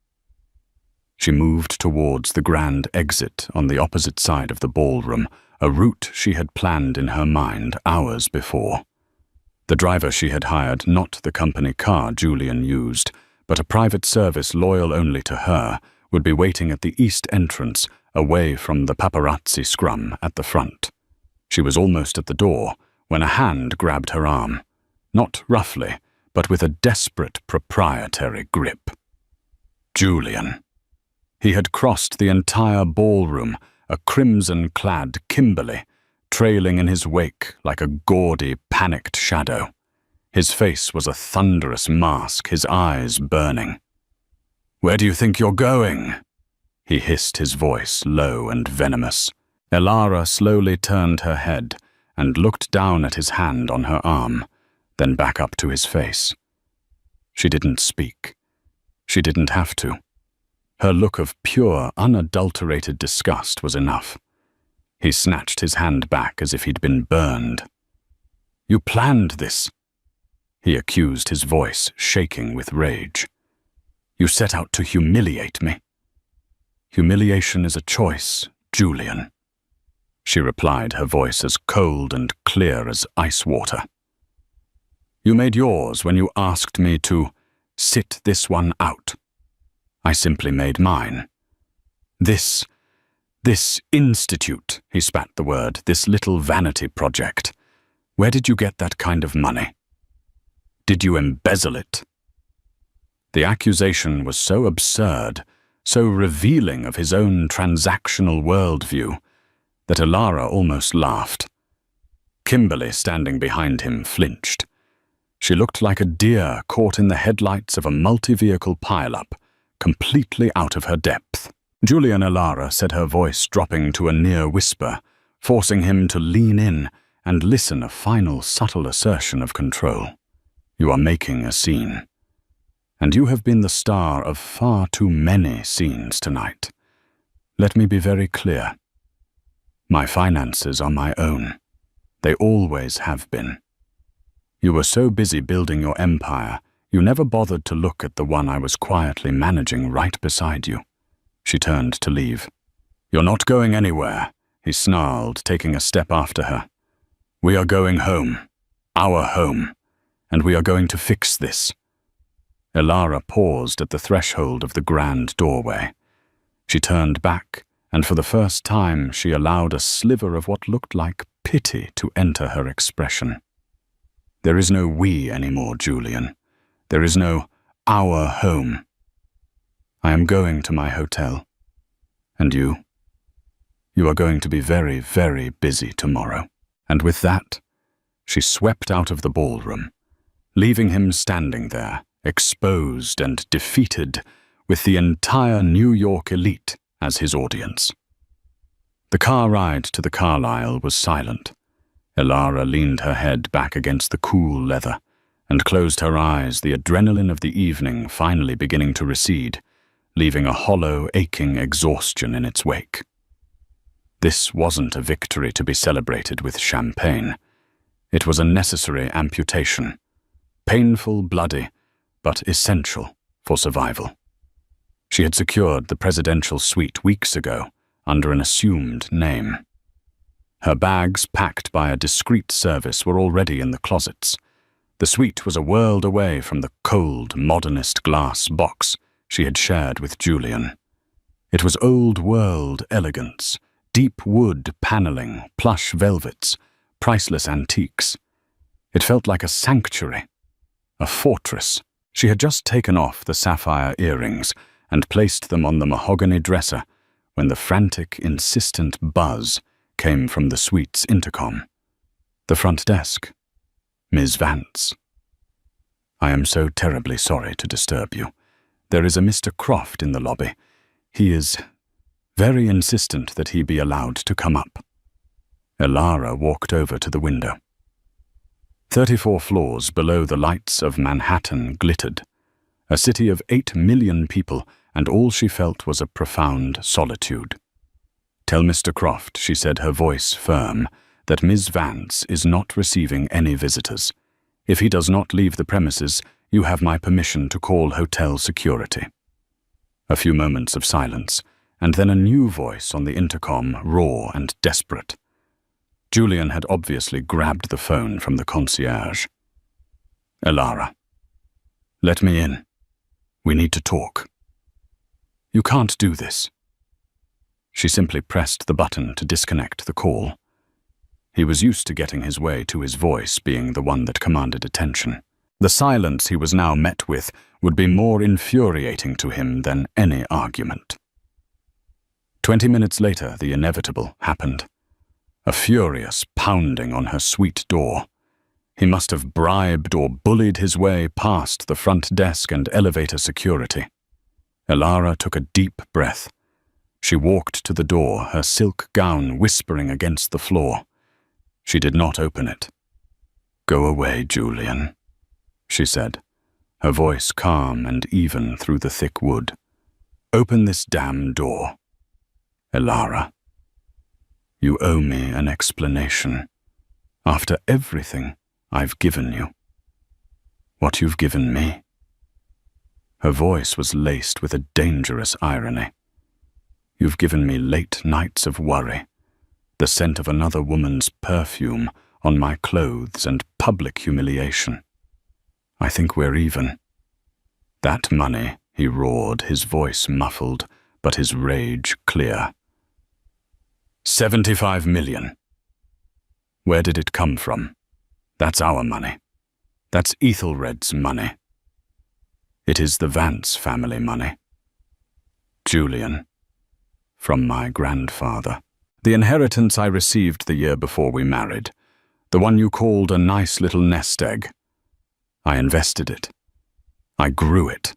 She moved towards the grand exit on the opposite side of the ballroom, a route she had planned in her mind hours before. The driver she had hired, not the company car Julian used, but a private service loyal only to her, would be waiting at the east entrance, away from the paparazzi scrum at the front. She was almost at the door when a hand grabbed her arm, not roughly, but with a desperate proprietary grip. Julian. He had crossed the entire ballroom, a crimson-clad Kimberly, trailing in his wake like a gaudy, panicked shadow. His face was a thunderous mask, his eyes burning. "Where do you think you're going?" He hissed, his voice low and venomous. Aara slowly turned her head and looked down at his hand on her arm, then back up to his face. She didn't speak. She didn't have to. Her look of pure, unadulterated disgust was enough. He snatched his hand back as if he'd been burned. "You planned this," he accused, his voice shaking with rage. "You set out to humiliate me." "Humiliation is a choice, Julian," she replied, her voice as cold and clear as ice water. "You made yours when you asked me to sit this one out. I simply made mine. This institute," he spat the word, "this little vanity project. Where did you get that kind of money? Did you embezzle it?" The accusation was so absurd, so revealing of his own transactional worldview, that Aara almost laughed. Kimberly, standing behind him, flinched. She looked like a deer caught in the headlights of a multi-vehicle pileup, completely out of her depth. Julian Aara said, her voice dropping to a near whisper, forcing him to lean in and listen, a final subtle assertion of control. You are making a scene. And you have been the star of far too many scenes tonight. Let me be very clear. My finances are my own. They always have been. You were so busy building your empire, you never bothered to look at the one I was quietly managing right beside you. She turned to leave. You're not going anywhere, he snarled, taking a step after her. We are going home. Our home. And we are going to fix this. Aara paused at the threshold of the grand doorway. She turned back, and for the first time she allowed a sliver of what looked like pity to enter her expression. There is no we anymore, Julian. There is no our home. I am going to my hotel. And you? You are going to be very, very busy tomorrow. And with that, she swept out of the ballroom, leaving him standing there, exposed and defeated, with the entire New York elite as his audience. The car ride to the Carlisle was silent. Aara leaned her head back against the cool leather and closed her eyes, the adrenaline of the evening finally beginning to recede, leaving a hollow, aching exhaustion in its wake. This wasn't a victory to be celebrated with champagne. It was a necessary amputation, painful, bloody, but essential for survival. She had secured the presidential suite weeks ago under an assumed name. Her bags, packed by a discreet service, were already in the closets. The suite was a world away from the cold, modernist glass box she had shared with Julian. It was old-world elegance, deep wood paneling, plush velvets, priceless antiques. It felt like a sanctuary, a fortress. She had just taken off the sapphire earrings and placed them on the mahogany dresser when the frantic, insistent buzz came from the suite's intercom. The front desk. Ms. Vance. I am so terribly sorry to disturb you. There is a Mr. Croft in the lobby. He is very insistent that he be allowed to come up. Aara walked over to the window. 34 floors below the lights of Manhattan glittered. A city of 8 million people, and all she felt was a profound solitude. Tell Mr. Croft, she said, her voice firm, that Ms. Vance is not receiving any visitors. If he does not leave the premises, you have my permission to call hotel security. A few moments of silence, and then a new voice on the intercom, raw and desperate. Julian had obviously grabbed the phone from the concierge. Aara, let me in. We need to talk. You can't do this. She simply pressed the button to disconnect the call. He was used to getting his way, to his voice being the one that commanded attention. The silence he was now met with would be more infuriating to him than any argument. 20 minutes later, the inevitable happened. A furious pounding on her suite door. He must have bribed or bullied his way past the front desk and elevator security. Aara took a deep breath. She walked to the door, her silk gown whispering against the floor. She did not open it. Go away, Julian, she said, her voice calm and even through the thick wood. Open this damn door. Aara, you owe me an explanation. After everything I've given you. What you've given me. Her voice was laced with a dangerous irony. You've given me late nights of worry, the scent of another woman's perfume on my clothes and public humiliation. I think we're even. That money, he roared, his voice muffled, but his rage clear. 75 million. Where did it come from? That's our money. That's Ethelred's money. It is the Vance family money. Julian. From my grandfather. The inheritance I received the year before we married. The one you called a nice little nest egg. I invested it. I grew it.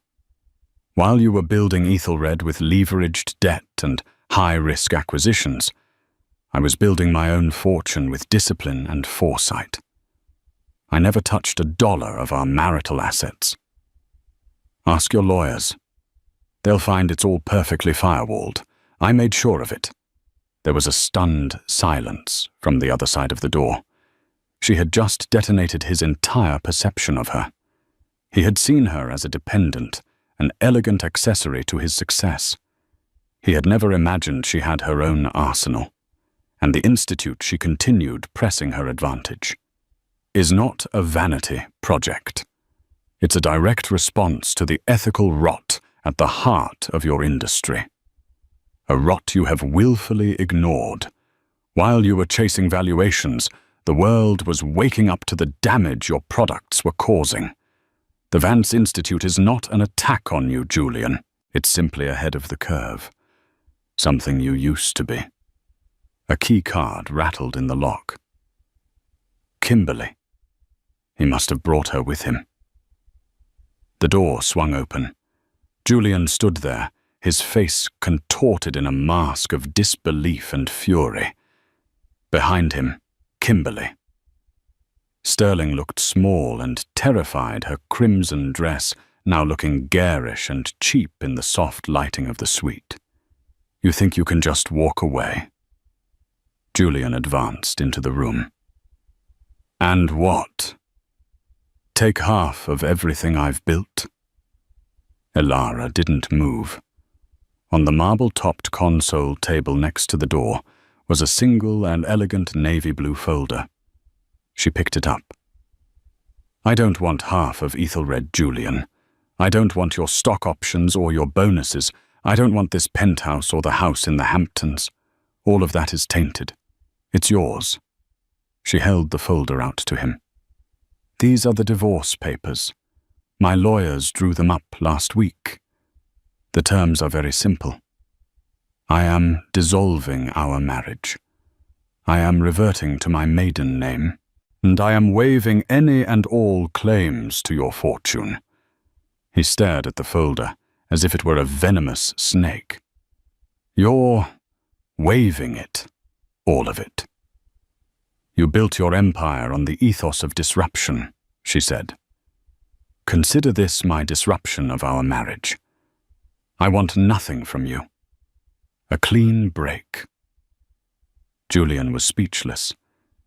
While you were building Ethelred with leveraged debt and high-risk acquisitions, I was building my own fortune with discipline and foresight. I never touched $1 of our marital assets. Ask your lawyers. They'll find it's all perfectly firewalled. I made sure of it. There was a stunned silence from the other side of the door. She had just detonated his entire perception of her. He had seen her as a dependent, an elegant accessory to his success. He had never imagined she had her own arsenal. And the Institute she continued pressing her advantage is not a vanity project. It's a direct response to the ethical rot at the heart of your industry. A rot you have willfully ignored. While you were chasing valuations, the world was waking up to the damage your products were causing. The Vance Institute is not an attack on you, Julian. It's simply ahead of the curve. Something you used to be. A key card rattled in the lock. Kimberly. He must have brought her with him. The door swung open. Julian stood there, his face contorted in a mask of disbelief and fury. Behind him, Kimberly. Sterling looked small and terrified, her crimson dress now looking garish and cheap in the soft lighting of the suite. You think you can just walk away? Julian advanced into the room. And what? Take half of everything I've built? Aara didn't move. On the marble-topped console table next to the door was a single and elegant navy blue folder. She picked it up. I don't want half of Ethelred, Julian. I don't want your stock options or your bonuses. I don't want this penthouse or the house in the Hamptons. All of that is tainted. It's yours. She held the folder out to him. These are the divorce papers. My lawyers drew them up last week. The terms are very simple. I am dissolving our marriage. I am reverting to my maiden name, and I am waiving any and all claims to your fortune. He stared at the folder as if it were a venomous snake. You're waiving it, all of it. You built your empire on the ethos of disruption, she said. Consider this my disruption of our marriage. I want nothing from you. A clean break. Julian was speechless.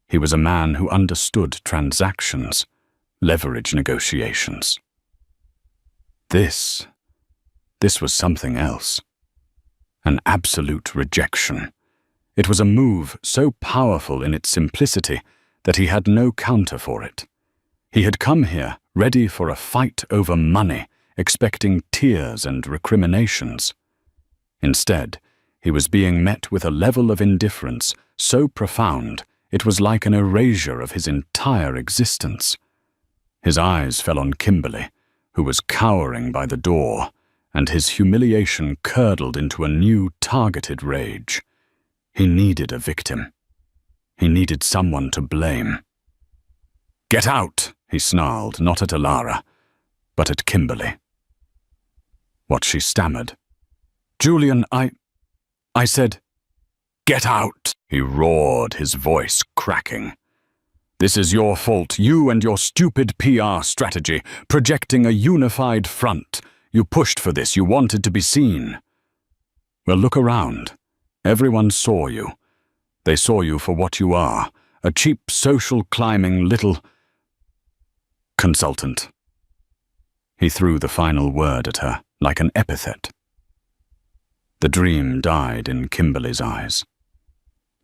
He was a man who understood transactions, leverage negotiations. This was something else. An absolute rejection. It was a move so powerful in its simplicity that he had no counter for it. He had come here ready for a fight over money, expecting tears and recriminations. Instead, he was being met with a level of indifference so profound it was like an erasure of his entire existence. His eyes fell on Kimberly, who was cowering by the door, and his humiliation curdled into a new targeted rage. He needed a victim. He needed someone to blame. Get out, he snarled, not at Aara, but at Kimberly. What she stammered. Julian, I said, get out, he roared, his voice cracking. This is your fault, you and your stupid PR strategy, projecting a unified front. You pushed for this, you wanted to be seen. Well, look around. Everyone saw you. They saw you for what you are, a cheap social climbing little consultant. He threw the final word at her, like an epithet. The dream died in Kimberly's eyes.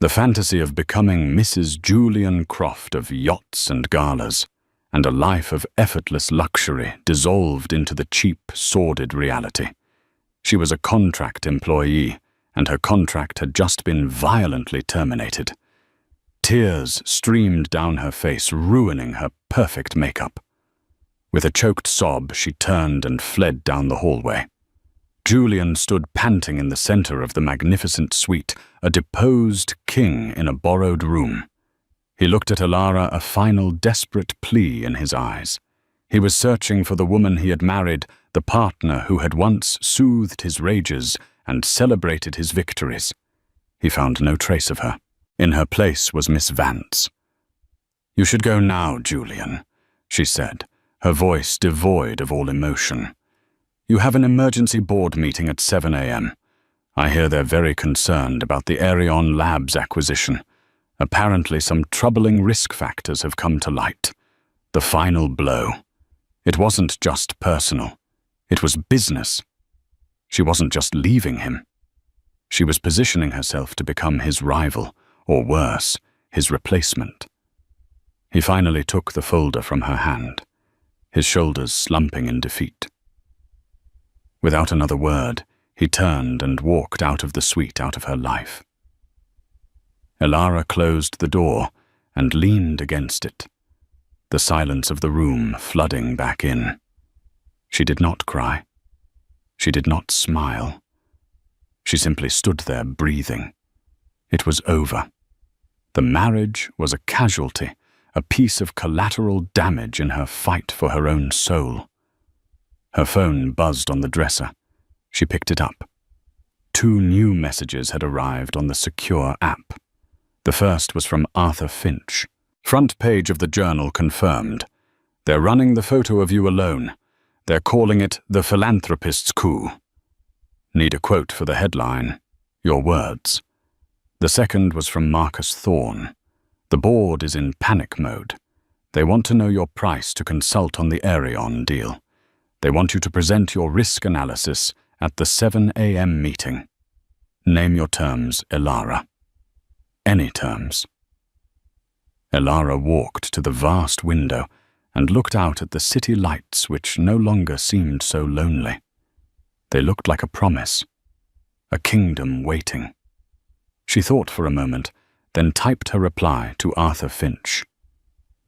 The fantasy of becoming Mrs. Julian Croft of yachts and galas, and a life of effortless luxury dissolved into the cheap, sordid reality. She was a contract employee, and her contract had just been violently terminated. Tears streamed down her face, ruining her perfect makeup. With a choked sob, she turned and fled down the hallway. Julian stood panting in the center of the magnificent suite, a deposed king in a borrowed room. He looked at Aara, a final desperate plea in his eyes. He was searching for the woman he had married, the partner who had once soothed his rages and celebrated his victories. He found no trace of her. In her place was Miss Vance. "You should go now, Julian," she said, her voice devoid of all emotion. "You have an emergency board meeting at 7 a.m. I hear they're very concerned about the Aerion Labs acquisition. Apparently some troubling risk factors have come to light. The final blow. It wasn't just personal. It was business. She wasn't just leaving him. She was positioning herself to become his rival, or worse, his replacement. He finally took the folder from her hand, his shoulders slumping in defeat. Without another word, he turned and walked out of the suite, out of her life. Aara closed the door and leaned against it, the silence of the room flooding back in. She did not cry. She did not smile. She simply stood there breathing. It was over. The marriage was a casualty, a piece of collateral damage in her fight for her own soul. Her phone buzzed on the dresser. She picked it up. 2 new messages had arrived on the secure app. The first was from Arthur Finch. Front page of the journal confirmed. "They're running the photo of you alone. They're calling it the philanthropist's coup." Need a quote for the headline. Your words. The second was from Marcus Thorne. "The board is in panic mode. They want to know your price to consult on the Aerion deal. They want you to present your risk analysis at the 7 a.m. meeting. Name your terms, Aara. Any terms." Aara walked to the vast window and looked out at the city lights, which no longer seemed so lonely. They looked like a promise, a kingdom waiting. She thought for a moment, then typed her reply to Arthur Finch.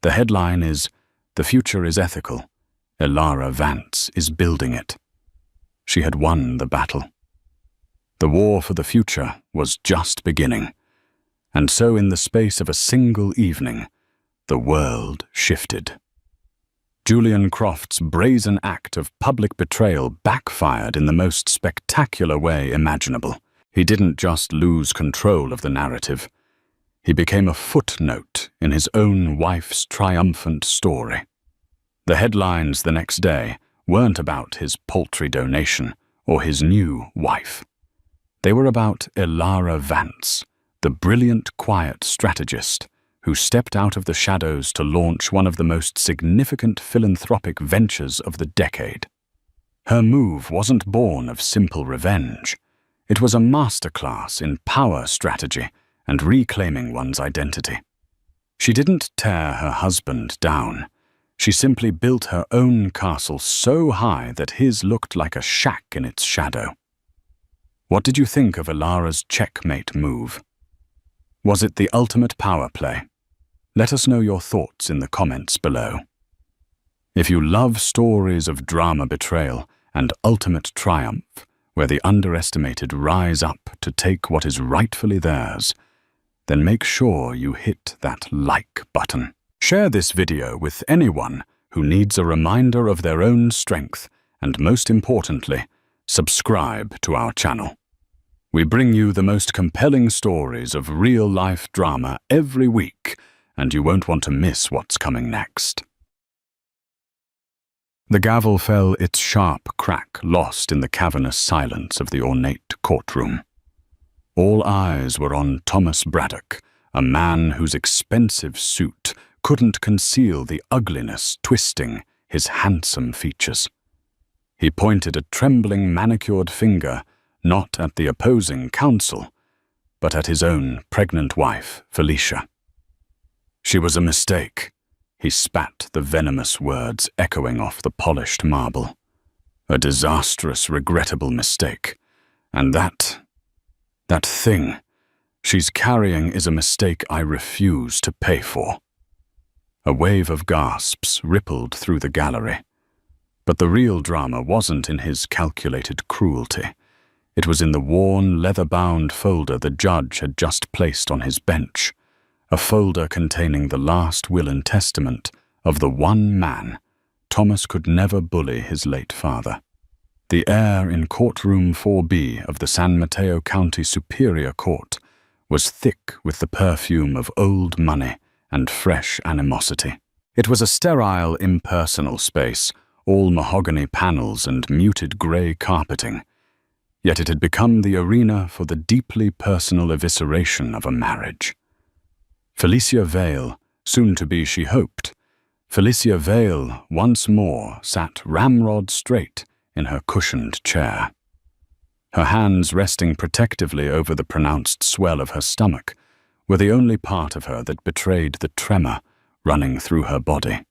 The headline is, "The future is ethical. Aara Vance is building it." She had won the battle. The war for the future was just beginning. And so in the space of a single evening, the world shifted. Julian Croft's brazen act of public betrayal backfired in the most spectacular way imaginable. He didn't just lose control of the narrative. He became a footnote in his own wife's triumphant story. The headlines the next day weren't about his paltry donation or his new wife. They were about Aara Vance, the brilliant, quiet strategist who stepped out of the shadows to launch one of the most significant philanthropic ventures of the decade. Her move wasn't born of simple revenge. It was a masterclass in power strategy and reclaiming one's identity. She didn't tear her husband down. She simply built her own castle so high that his looked like a shack in its shadow. What did you think of Aara's checkmate move? Was it the ultimate power play? Let us know your thoughts in the comments below. If you love stories of drama betrayal and ultimate triumph, where the underestimated rise up to take what is rightfully theirs, then make sure you hit that like button. Share this video with anyone who needs a reminder of their own strength, and most importantly, subscribe to our channel. We bring you the most compelling stories of real-life drama every week, and you won't want to miss what's coming next. The gavel fell its sharp crack, lost in the cavernous silence of the ornate courtroom. All eyes were on Thomas Braddock, a man whose expensive suit couldn't conceal the ugliness twisting his handsome features. He pointed a trembling manicured finger not at the opposing counsel, but at his own pregnant wife, Felicia. She was a mistake. He spat the venomous words echoing off the polished marble. A disastrous, regrettable mistake. And that thing she's carrying is a mistake I refuse to pay for. A wave of gasps rippled through the gallery. But the real drama wasn't in his calculated cruelty. It was in the worn, leather-bound folder the judge had just placed on his bench, a folder containing the last will and testament of the one man Thomas could never bully his late father. The air in courtroom 4B of the San Mateo County Superior Court was thick with the perfume of old money and fresh animosity. It was a sterile, impersonal space, all mahogany panels and muted grey carpeting, yet it had become the arena for the deeply personal evisceration of a marriage. Felicia Vale, soon to be she hoped, Felicia Vale once more sat ramrod straight in her cushioned chair. Her hands resting protectively over the pronounced swell of her stomach were the only part of her that betrayed the tremor running through her body.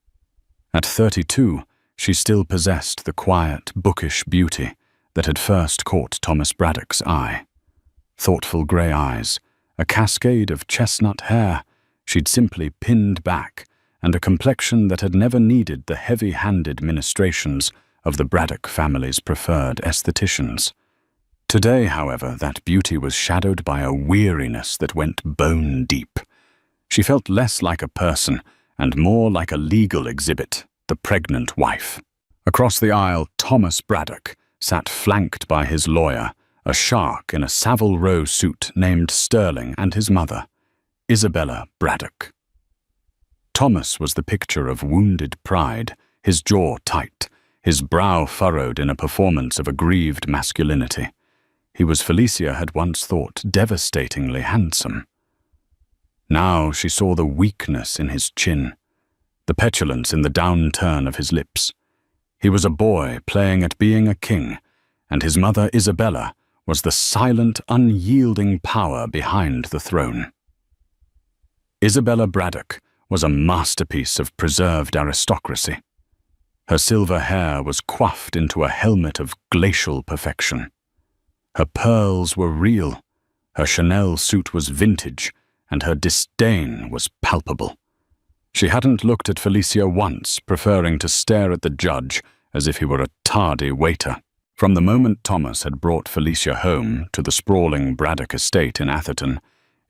At 32, she still possessed the quiet, bookish beauty that had first caught Thomas Braddock's eye. Thoughtful grey eyes, a cascade of chestnut hair she'd simply pinned back, and a complexion that had never needed the heavy-handed ministrations of the Braddock family's preferred aestheticians. Today, however, that beauty was shadowed by a weariness that went bone deep. She felt less like a person and more like a legal exhibit, the pregnant wife. Across the aisle, Thomas Braddock sat flanked by his lawyer, a shark in a Savile Row suit named Sterling, and his mother, Isabella Braddock. Thomas was the picture of wounded pride, his jaw tight, his brow furrowed in a performance of aggrieved masculinity. He was, Felicia had once thought, devastatingly handsome. Now she saw the weakness in his chin, the petulance in the downturn of his lips. He was a boy playing at being a king, and his mother Isabella was the silent, unyielding power behind the throne. Isabella Braddock was a masterpiece of preserved aristocracy. Her silver hair was coiffed into a helmet of glacial perfection. Her pearls were real, her Chanel suit was vintage, and her disdain was palpable. She hadn't looked at Felicia once, preferring to stare at the judge as if he were a tardy waiter. From the moment Thomas had brought Felicia home to the sprawling Braddock estate in Atherton,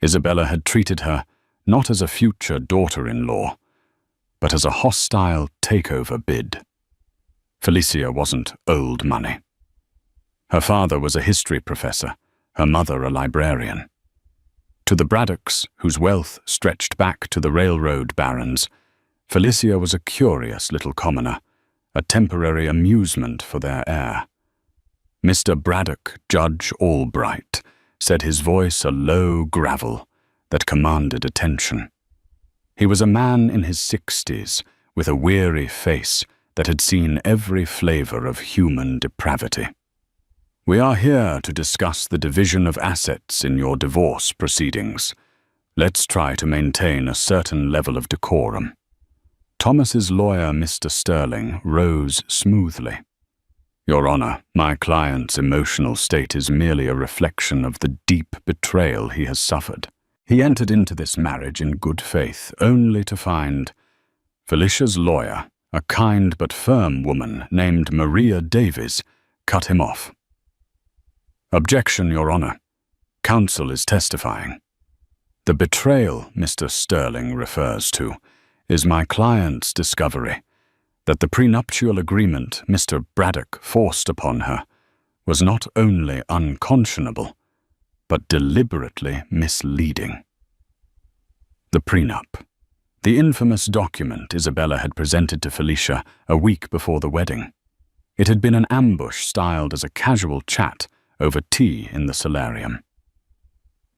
Isabella had treated her not as a future daughter-in-law, but as a hostile takeover bid. Felicia wasn't old money. Her father was a history professor, her mother a librarian. To the Braddocks, whose wealth stretched back to the railroad barons, Felicia was a curious little commoner, a temporary amusement for their heir. Mr. Braddock, Judge Albright, said his voice a low gravel that commanded attention. He was a man in his 60s, with a weary face that had seen every flavor of human depravity. "We are here to discuss the division of assets in your divorce proceedings. Let's try to maintain a certain level of decorum." Thomas's lawyer, Mr. Sterling, rose smoothly. "Your Honor, my client's emotional state is merely a reflection of the deep betrayal he has suffered. He entered into this marriage in good faith, only to find..." Felicia's lawyer, a kind but firm woman named Maria Davies, cut him off. "Objection, Your Honor. Counsel is testifying. The betrayal Mr. Sterling refers to is my client's discovery that the prenuptial agreement Mr. Braddock forced upon her was not only unconscionable, but deliberately misleading." The prenup. The infamous document Isabella had presented to Felicia a week before the wedding. It had been an ambush styled as a casual chat over tea in the solarium.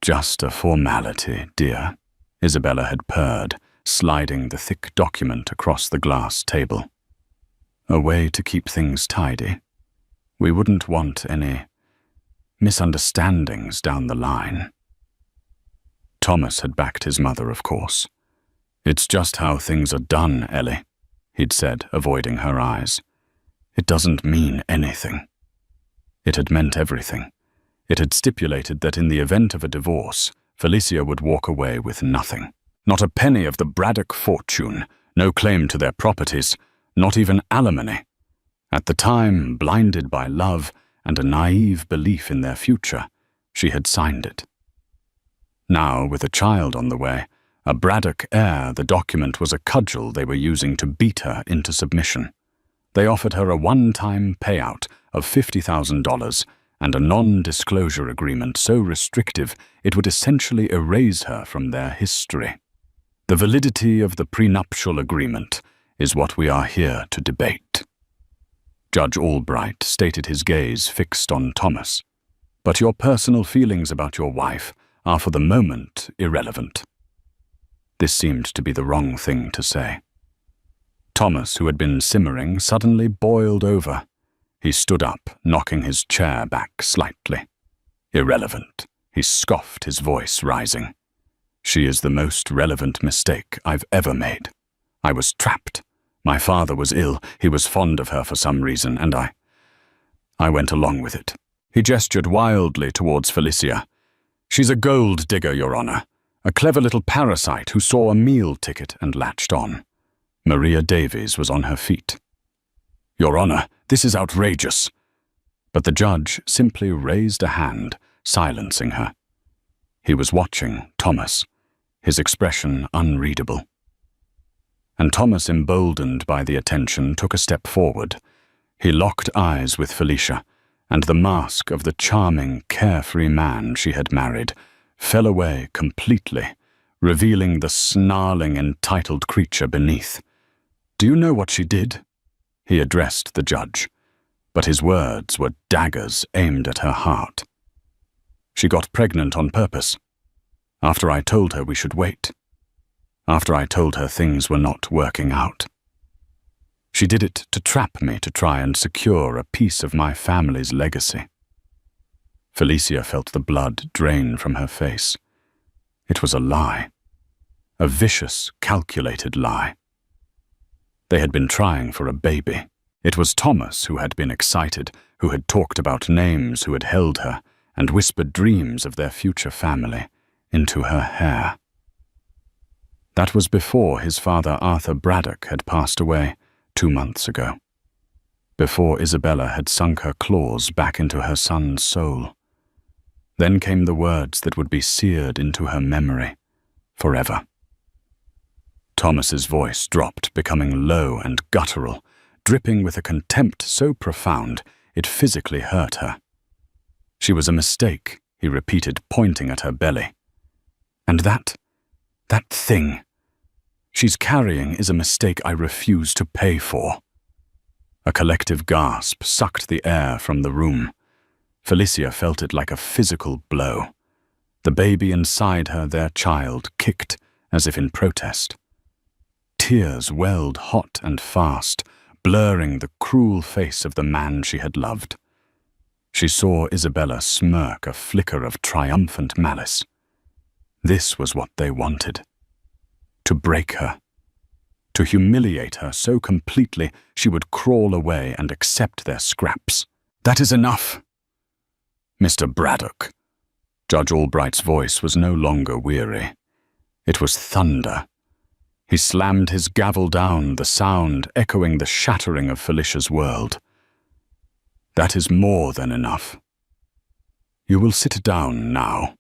"Just a formality, dear," Isabella had purred, sliding the thick document across the glass table. "A way to keep things tidy. We wouldn't want any misunderstandings down the line." Thomas had backed his mother, of course. "It's just how things are done, Ellie," he'd said, avoiding her eyes. "It doesn't mean anything." It had meant everything. It had stipulated that in the event of a divorce, Felicia would walk away with nothing. Not a penny of the Braddock fortune, no claim to their properties, not even alimony. At the time, blinded by love and a naive belief in their future, she had signed it. Now, with a child on the way, a Braddock heir, the document was a cudgel they were using to beat her into submission. They offered her a one-time payout of $50,000 and a non-disclosure agreement so restrictive it would essentially erase her from their history. The validity of the prenuptial agreement is what we are here to debate. Judge Albright stated, his gaze fixed on Thomas. But your personal feelings about your wife are for the moment irrelevant. This seemed to be the wrong thing to say. Thomas, who had been simmering, suddenly boiled over. He stood up, knocking his chair back slightly. Irrelevant, he scoffed, his voice rising. She is the most relevant mistake I've ever made. I was trapped. My father was ill, he was fond of her for some reason, and I went along with it. He gestured wildly towards Felicia. She's a gold digger, Your Honor. A clever little parasite who saw a meal ticket and latched on. Maria Davies was on her feet. Your Honor, this is outrageous. But the judge simply raised a hand, silencing her. He was watching Thomas, his expression unreadable. And Thomas, emboldened by the attention, took a step forward. He locked eyes with Felicia, and the mask of the charming, carefree man she had married fell away completely, revealing the snarling, entitled creature beneath. Do you know what she did? He addressed the judge, but his words were daggers aimed at her heart. She got pregnant on purpose. After I told her we should wait. After I told her things were not working out. She did it to trap me to try and secure a piece of my family's legacy. Felicia felt the blood drain from her face. It was a lie. A vicious, calculated lie. They had been trying for a baby. It was Thomas who had been excited, who had talked about names, who had held her, and whispered dreams of their future family into her hair. That was before his father Arthur Braddock had passed away 2 months ago. Before Isabella had sunk her claws back into her son's soul. Then came the words that would be seared into her memory forever. Thomas's voice dropped, becoming low and guttural, dripping with a contempt so profound it physically hurt her. She was a mistake, he repeated, pointing at her belly. And that thing she's carrying is a mistake I refuse to pay for. A collective gasp sucked the air from the room. Felicia felt it like a physical blow. The baby inside her, their child, kicked as if in protest. Tears welled hot and fast, blurring the cruel face of the man she had loved. She saw Isabella smirk, a flicker of triumphant malice. This was what they wanted. To break her. To humiliate her so completely she would crawl away and accept their scraps. That is enough. Mr. Braddock. Judge Albright's voice was no longer weary. It was thunder. He slammed his gavel down, the sound echoing the shattering of Felicia's world. That is more than enough. You will sit down now.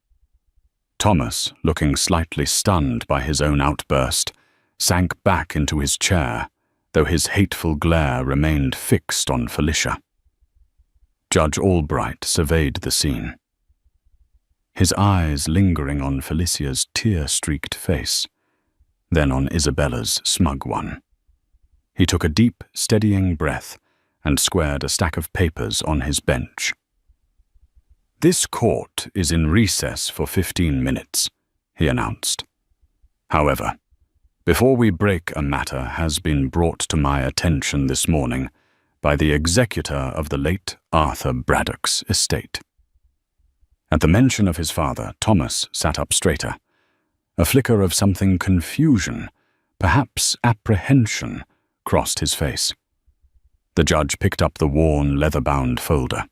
Thomas, looking slightly stunned by his own outburst, sank back into his chair, though his hateful glare remained fixed on Felicia. Judge Albright surveyed the scene, his eyes lingering on Felicia's tear-streaked face, then on Isabella's smug one. He took a deep, steadying breath and squared a stack of papers on his bench. This court is in recess for 15 minutes, he announced. However, before we break, a matter has been brought to my attention this morning by the executor of the late Arthur Braddock's estate. At the mention of his father, Thomas sat up straighter. A flicker of something confusion, perhaps apprehension, crossed his face. The judge picked up the worn, leather-bound folder.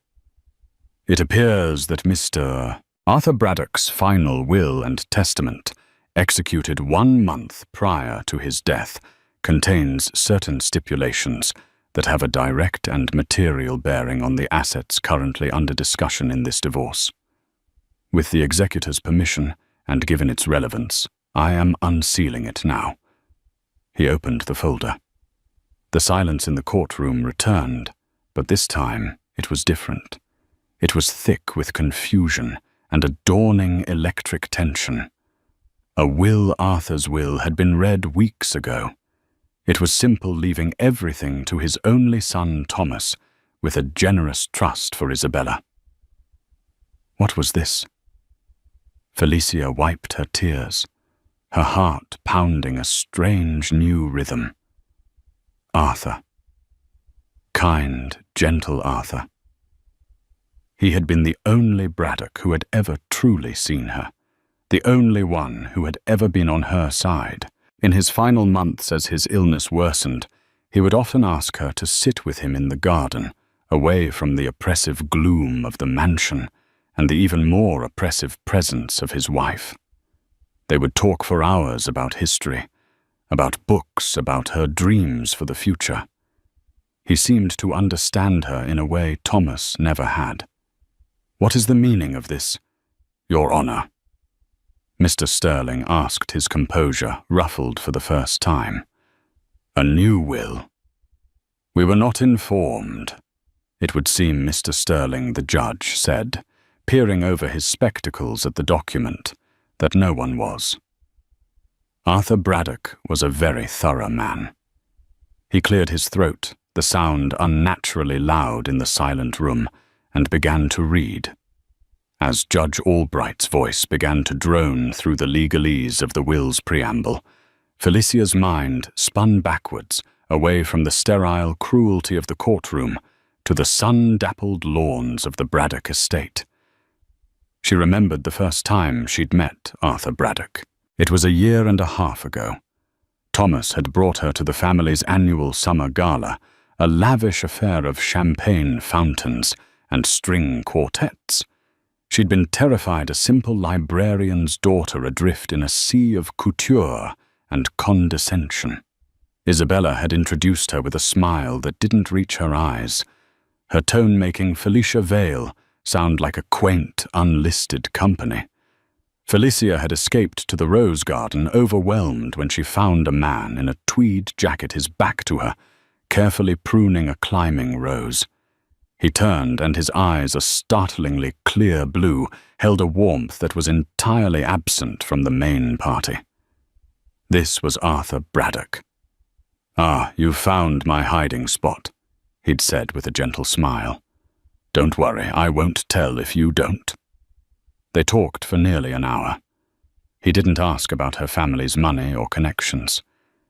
It appears that Mr. Arthur Braddock's final will and testament, executed 1 month prior to his death, contains certain stipulations that have a direct and material bearing on the assets currently under discussion in this divorce. With the executor's permission, and given its relevance, I am unsealing it now. He opened the folder. The silence in the courtroom returned, but this time it was different. It was thick with confusion and a dawning electric tension. A will Arthur's will had been read weeks ago. It was simple, leaving everything to his only son Thomas, with a generous trust for Isabella. What was this? Felicia wiped her tears, her heart pounding a strange new rhythm. Arthur. Kind, gentle Arthur. He had been the only Braddock who had ever truly seen her, the only one who had ever been on her side. In his final months as his illness worsened, he would often ask her to sit with him in the garden, away from the oppressive gloom of the mansion and the even more oppressive presence of his wife. They would talk for hours about history, about books, about her dreams for the future. He seemed to understand her in a way Thomas never had. "What is the meaning of this, Your Honor?" Mr. Sterling asked, his composure ruffled for the first time. "A new will." "We were not informed," it would seem Mr. Sterling, the judge, said, peering over his spectacles at the document, that no one was. Arthur Braddock was a very thorough man. He cleared his throat, the sound unnaturally loud in the silent room, and began to read. As Judge Albright's voice began to drone through the legalese of the will's preamble, Felicia's mind spun backwards, away from the sterile cruelty of the courtroom to the sun-dappled lawns of the Braddock estate. She remembered the first time she'd met Arthur Braddock. It was 1.5 years ago. Thomas had brought her to the family's annual summer gala, a lavish affair of champagne fountains and string quartets. She'd been terrified a simple librarian's daughter adrift in a sea of couture and condescension. Isabella had introduced her with a smile that didn't reach her eyes, her tone making Felicia Vale sound like a quaint, unlisted company. Felicia had escaped to the rose garden, overwhelmed when she found a man in a tweed jacket, his back to her, carefully pruning a climbing rose. He turned, and his eyes, a startlingly clear blue, held a warmth that was entirely absent from the main party. This was Arthur Braddock. "Ah, you've found my hiding spot," he'd said with a gentle smile. "Don't worry, I won't tell if you don't." They talked for nearly an hour. He didn't ask about her family's money or connections.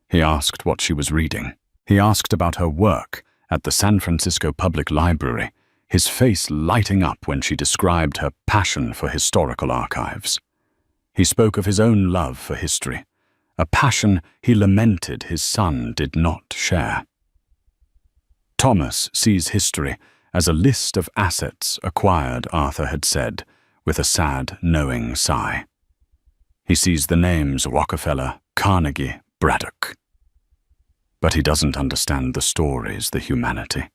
He asked what she was reading. He asked about her work at the San Francisco Public Library, his face lighting up when she described her passion for historical archives. He spoke of his own love for history, a passion he lamented his son did not share. "Thomas sees history as a list of assets acquired," Arthur had said, with a sad, knowing sigh. "He sees the names Rockefeller, Carnegie, Braddock. But he doesn't understand the stories, the humanity."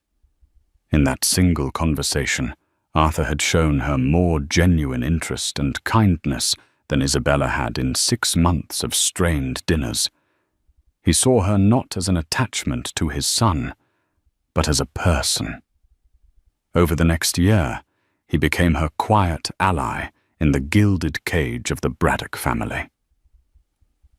In that single conversation, Arthur had shown her more genuine interest and kindness than Isabella had in 6 months of strained dinners. He saw her not as an attachment to his son, but as a person. Over the next year, he became her quiet ally in the gilded cage of the Braddock family.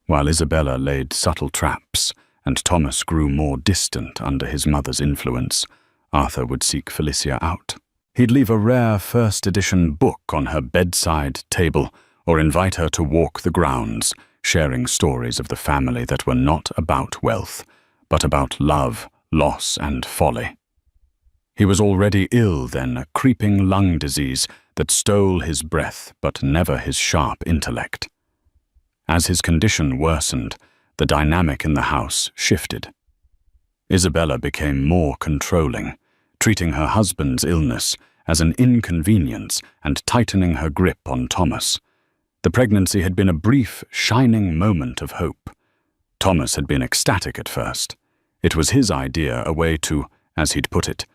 While Isabella laid subtle traps and Thomas grew more distant under his mother's influence, Arthur would seek Felicia out. He'd leave a rare first-edition book on her bedside table or invite her to walk the grounds, sharing stories of the family that were not about wealth, but about love, loss, and folly. He was already ill then, a creeping lung disease that stole his breath but never his sharp intellect. As his condition worsened, the dynamic in the house shifted. Isabella became more controlling, treating her husband's illness as an inconvenience and tightening her grip on Thomas. The pregnancy had been a brief, shining moment of hope. Thomas had been ecstatic at first. It was his idea, a way to, as he'd put it,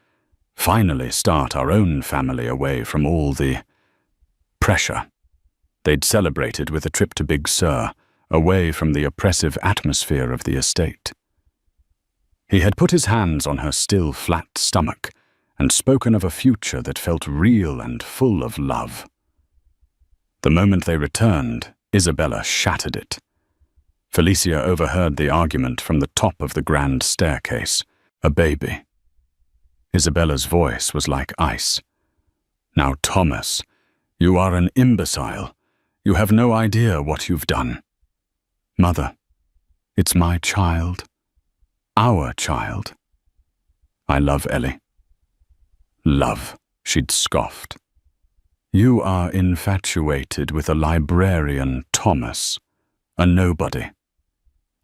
finally start our own family away from all the pressure. They'd celebrated with a trip to Big Sur, away from the oppressive atmosphere of the estate. He had put his hands on her still flat stomach and spoken of a future that felt real and full of love. The moment they returned, Isabella shattered it. Felicia overheard the argument from the top of the grand staircase. A baby. Isabella's voice was like ice. "Now, Thomas, you are an imbecile. You have no idea what you've done." "Mother, it's my child. Our child. I love Ellie." "Love," she'd scoffed. "You are infatuated with a librarian, Thomas, a nobody.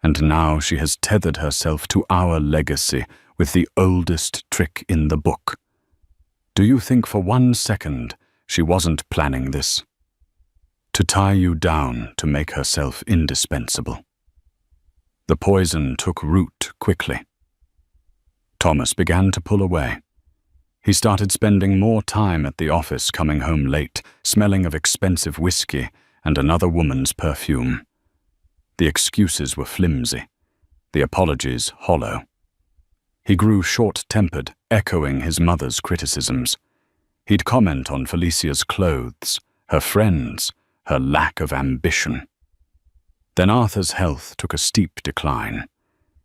And now she has tethered herself to our legacy with the oldest trick in the book. Do you think for 1 second she wasn't planning this? To tie you down, to make herself indispensable." The poison took root quickly. Thomas began to pull away. He started spending more time at the office, coming home late, smelling of expensive whiskey and another woman's perfume. The excuses were flimsy, the apologies hollow. He grew short-tempered, echoing his mother's criticisms. He'd comment on Felicia's clothes, her friends, her lack of ambition. Then Arthur's health took a steep decline.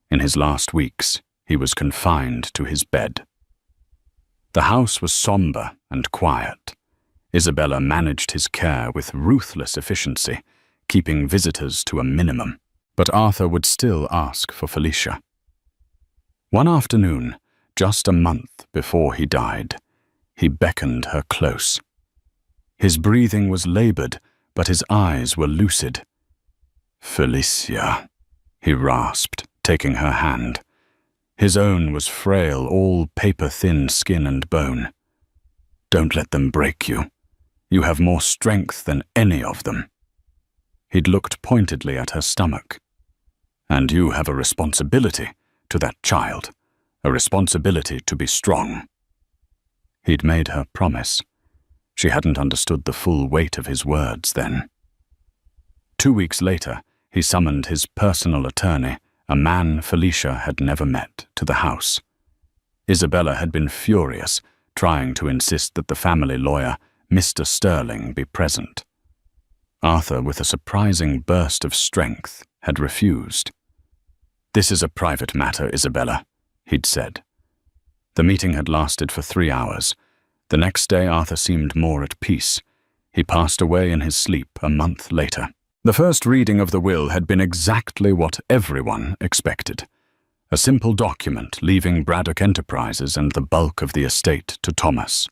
In his last weeks, he was confined to his bed. The house was somber and quiet. Isabella managed his care with ruthless efficiency, keeping visitors to a minimum. But Arthur would still ask for Felicia. One afternoon, just a month before he died, he beckoned her close. His breathing was labored, but his eyes were lucid. "Felicia," he rasped, taking her hand. His own was frail, all paper-thin skin and bone. "Don't let them break you. You have more strength than any of them." He'd looked pointedly at her stomach. "And you have a responsibility to that child, a responsibility to be strong." He'd made her promise. She hadn't understood the full weight of his words then. 2 weeks later, he summoned his personal attorney, a man Felicia had never met, to the house. Isabella had been furious, trying to insist that the family lawyer, Mr. Sterling, be present. Arthur, with a surprising burst of strength, had refused. "This is a private matter, Isabella," he'd said. The meeting had lasted for 3 hours. The next day, Arthur seemed more at peace. He passed away in his sleep a month later. The first reading of the will had been exactly what everyone expected. A simple document leaving Braddock Enterprises and the bulk of the estate to Thomas.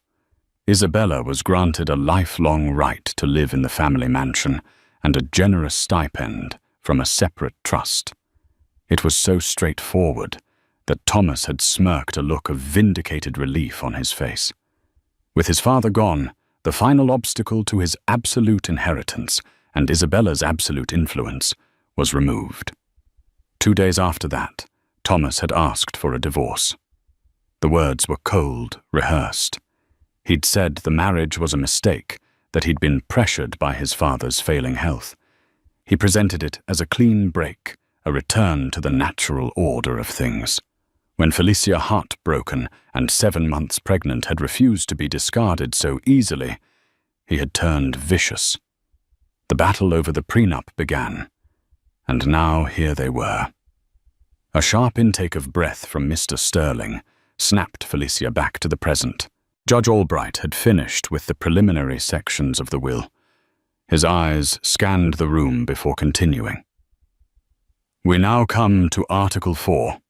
Isabella was granted a lifelong right to live in the family mansion and a generous stipend from a separate trust. It was so straightforward that Thomas had smirked a look of vindicated relief on his face. With his father gone, the final obstacle to his absolute inheritance and Isabella's absolute influence was removed. 2 days after that, Thomas had asked for a divorce. The words were cold, rehearsed. He'd said the marriage was a mistake, that he'd been pressured by his father's failing health. He presented it as a clean break, a return to the natural order of things. When Felicia, heartbroken and 7 months pregnant, had refused to be discarded so easily, he had turned vicious. The battle over the prenup began, and now here they were. A sharp intake of breath from Mr. Sterling snapped Felicia back to the present. Judge Albright had finished with the preliminary sections of the will. His eyes scanned the room before continuing. "We now come to Article 4.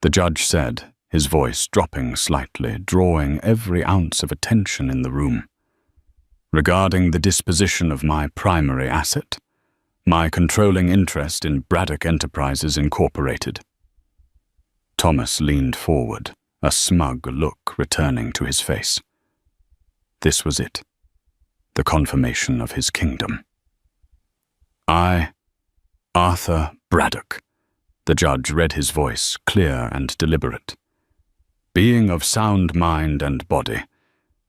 The judge said, his voice dropping slightly, drawing every ounce of attention in the room. "Regarding the disposition of my primary asset, my controlling interest in Braddock Enterprises Incorporated." Thomas leaned forward, a smug look returning to his face. This was it, the confirmation of his kingdom. "I, Arthur Braddock," the judge read his voice, clear and deliberate, "being of sound mind and body,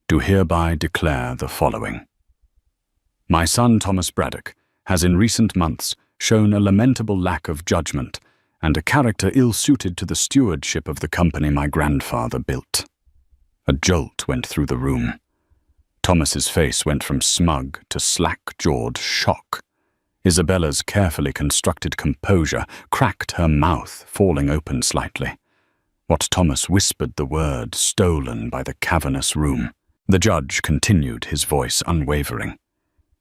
do hereby declare the following. My son Thomas Braddock has in recent months shown a lamentable lack of judgment and a character ill-suited to the stewardship of the company my grandfather built. A jolt went through the room. Thomas's face went from smug to slack-jawed shock. Isabella's carefully constructed composure cracked her mouth, falling open slightly. What Thomas whispered the word stolen by the cavernous room. The judge continued, his voice unwavering.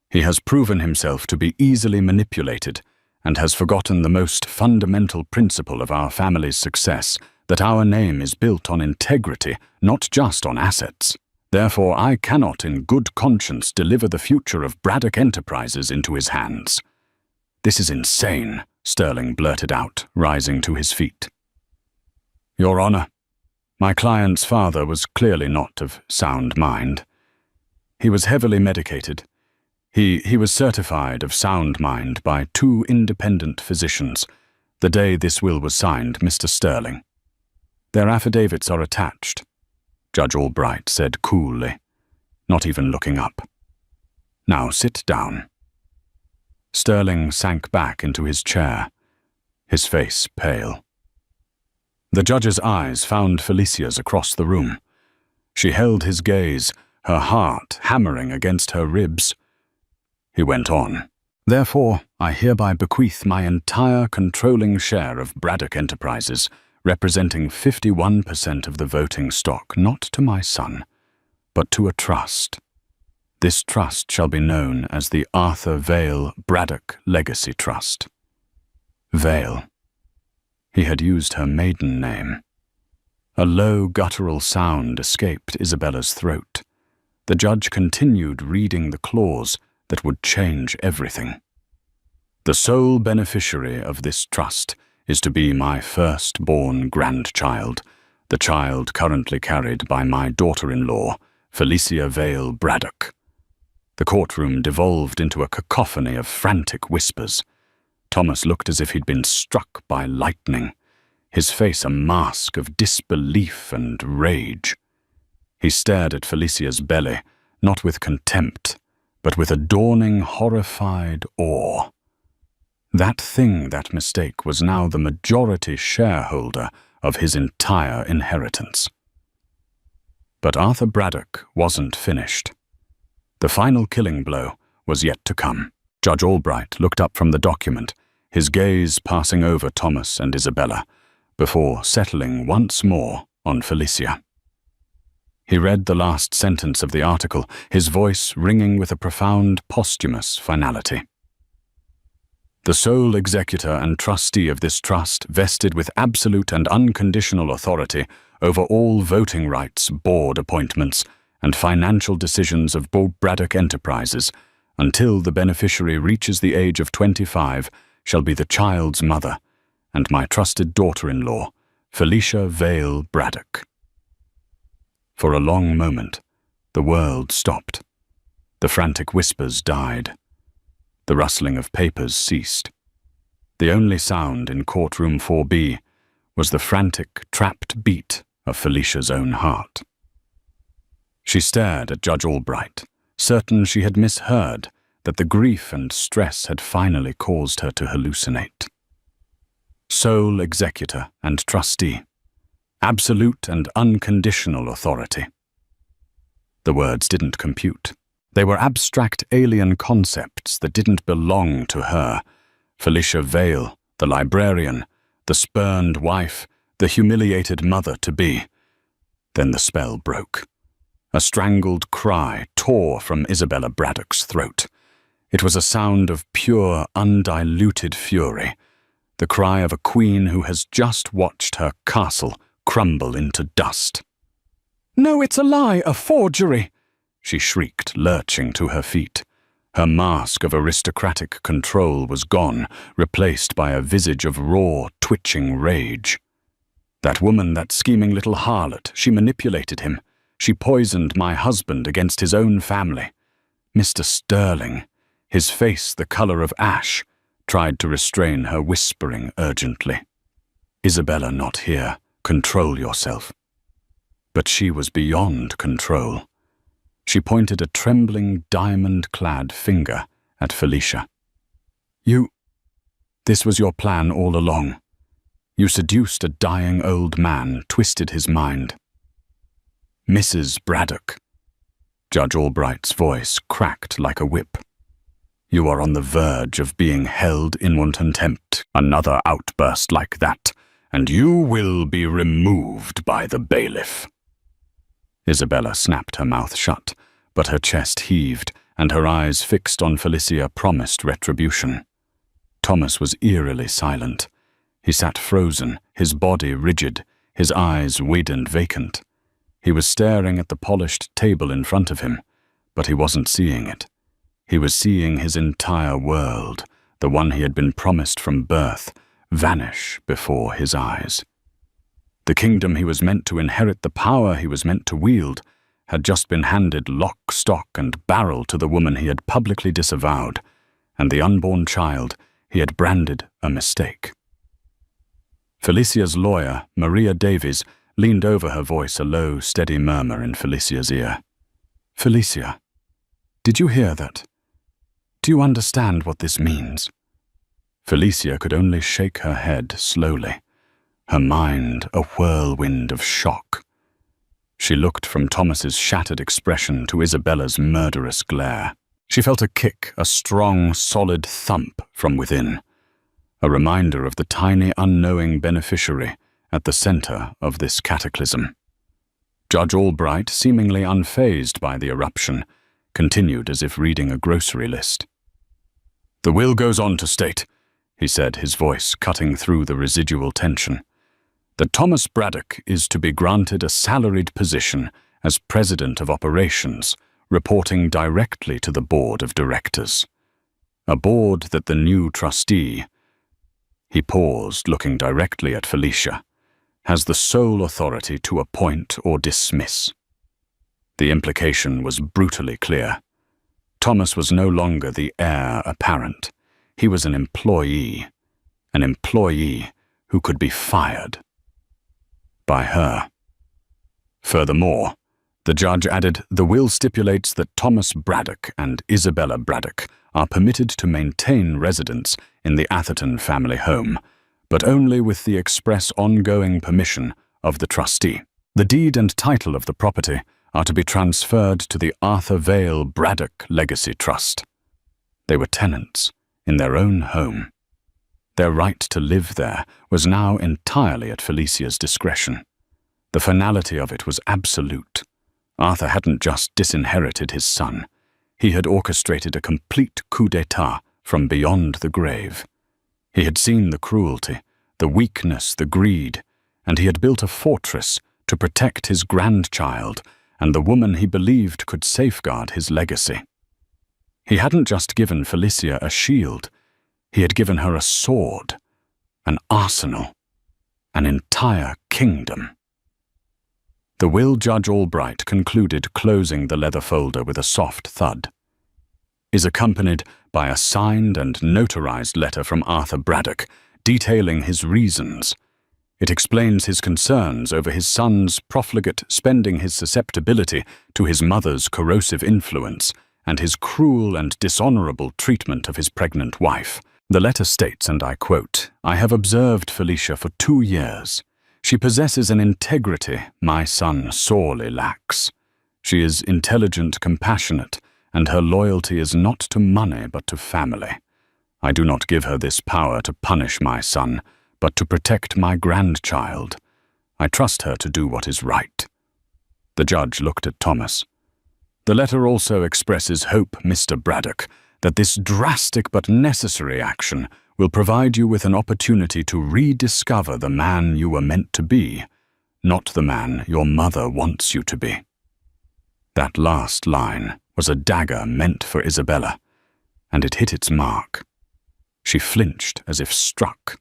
He has proven himself to be easily manipulated and has forgotten the most fundamental principle of our family's success, that our name is built on integrity, not just on assets. Therefore, I cannot in good conscience deliver the future of Braddock Enterprises into his hands. This is insane, Sterling blurted out, rising to his feet. Your Honor, my client's father was clearly not of sound mind. He was heavily medicated. He was certified of sound mind by 2 independent physicians the day this will was signed, Mr. Sterling. Their affidavits are attached, Judge Albright said coolly, not even looking up. Now sit down. Sterling sank back into his chair, his face pale. The judge's eyes found Felicia's across the room. She held his gaze, her heart hammering against her ribs. He went on. Therefore, I hereby bequeath my entire controlling share of Braddock Enterprises, representing 51% of the voting stock, not to my son, but to a trust. This trust shall be known as the Arthur Vale Braddock Legacy Trust. Vale. He had used her maiden name. A low guttural sound escaped Isabella's throat. The judge continued reading the clause that would change everything. The sole beneficiary of this trust is to be my first-born grandchild, the child currently carried by my daughter-in-law, Felicia Vale Braddock. The courtroom devolved into a cacophony of frantic whispers. Thomas looked as if he'd been struck by lightning, his face a mask of disbelief and rage. He stared at Felicia's belly, not with contempt, but with a dawning, horrified awe. That mistake was now the majority shareholder of his entire inheritance. But Arthur Braddock wasn't finished. The final killing blow was yet to come. Judge Albright looked up from the document, his gaze passing over Thomas and Isabella, before settling once more on Felicia. He read the last sentence of the article, his voice ringing with a profound posthumous finality. The sole executor and trustee of this trust, vested with absolute and unconditional authority over all voting rights, board appointments, and financial decisions of Braddock Enterprises, until the beneficiary reaches the age of 25, shall be the child's mother, and my trusted daughter-in-law, Felicia Vale Braddock. For a long moment, the world stopped. The frantic whispers died. The rustling of papers ceased. The only sound in courtroom 4B was the frantic, trapped beat of Felicia's own heart. She stared at Judge Albright, certain she had misheard, that the grief and stress had finally caused her to hallucinate. Sole executor and trustee. Absolute and unconditional authority. The words didn't compute. They were abstract alien concepts that didn't belong to her. Felicia Vale, the librarian, the spurned wife, the humiliated mother-to-be. Then the spell broke. A strangled cry tore from Isabella Braddock's throat. It was a sound of pure, undiluted fury, the cry of a queen who has just watched her castle crumble into dust. "No, it's a lie, a forgery!" she shrieked, lurching to her feet. Her mask of aristocratic control was gone, replaced by a visage of raw, twitching rage. That woman, that scheming little harlot, she manipulated him. She poisoned my husband against his own family. Mr. Sterling, his face the color of ash, tried to restrain her whispering urgently. "Isabella not here. Control yourself." But she was beyond control. She pointed a trembling, diamond-clad finger at Felicia. This was your plan all along. You seduced a dying old man, twisted his mind. Mrs. Braddock. Judge Albright's voice cracked like a whip. You are on the verge of being held in contempt. Another outburst like that, and you will be removed by the bailiff. Isabella snapped her mouth shut, but her chest heaved, and her eyes fixed on Felicia promised retribution. Thomas was eerily silent. He sat frozen, his body rigid, his eyes wide and vacant. He was staring at the polished table in front of him, but he wasn't seeing it. He was seeing his entire world, the one he had been promised from birth, vanish before his eyes. The kingdom he was meant to inherit, the power he was meant to wield, had just been handed lock, stock, and barrel to the woman he had publicly disavowed, and the unborn child he had branded a mistake. Felicia's lawyer, Maria Davies, leaned over her, voice a low, steady murmur in Felicia's ear. Felicia, did you hear that? Do you understand what this means? Felicia could only shake her head slowly, her mind a whirlwind of shock. She looked from Thomas's shattered expression to Isabella's murderous glare. She felt a kick, a strong, solid thump from within, a reminder of the tiny, unknowing beneficiary at the center of this cataclysm. Judge Albright, seemingly unfazed by the eruption, continued as if reading a grocery list. The will goes on to state, he said, his voice cutting through the residual tension, that Thomas Braddock is to be granted a salaried position as President of Operations, reporting directly to the Board of Directors. A board that the new trustee, he paused, looking directly at Felicia, has the sole authority to appoint or dismiss. The implication was brutally clear. Thomas was no longer the heir apparent. He was an employee who could be fired. By her. Furthermore, the judge added, the will stipulates that Thomas Braddock and Isabella Braddock are permitted to maintain residence in the Atherton family home, but only with the express ongoing permission of the trustee. The deed and title of the property are to be transferred to the Arthur Vale Braddock Legacy Trust. They were tenants in their own home. Their right to live there was now entirely at Felicia's discretion. The finality of it was absolute. Arthur hadn't just disinherited his son. He had orchestrated a complete coup d'etat from beyond the grave. He had seen the cruelty, the weakness, the greed, and he had built a fortress to protect his grandchild and the woman he believed could safeguard his legacy. He hadn't just given Felicia a shield, he had given her a sword, an arsenal, an entire kingdom. The will Judge Albright concluded, closing the leather folder with a soft thud, is accompanied by a signed and notarized letter from Arthur Braddock detailing his reasons. It explains his concerns over his son's profligate spending, his susceptibility to his mother's corrosive influence, and his cruel and dishonorable treatment of his pregnant wife. The letter states, and I quote, I have observed Felicia for 2 years. She possesses an integrity my son sorely lacks. She is intelligent, compassionate, and her loyalty is not to money but to family. I do not give her this power to punish my son, but to protect my grandchild. I trust her to do what is right. The judge looked at Thomas. The letter also expresses hope, Mr. Braddock, that this drastic but necessary action will provide you with an opportunity to rediscover the man you were meant to be, not the man your mother wants you to be. That last line was a dagger meant for Isabella, and it hit its mark. She flinched as if struck.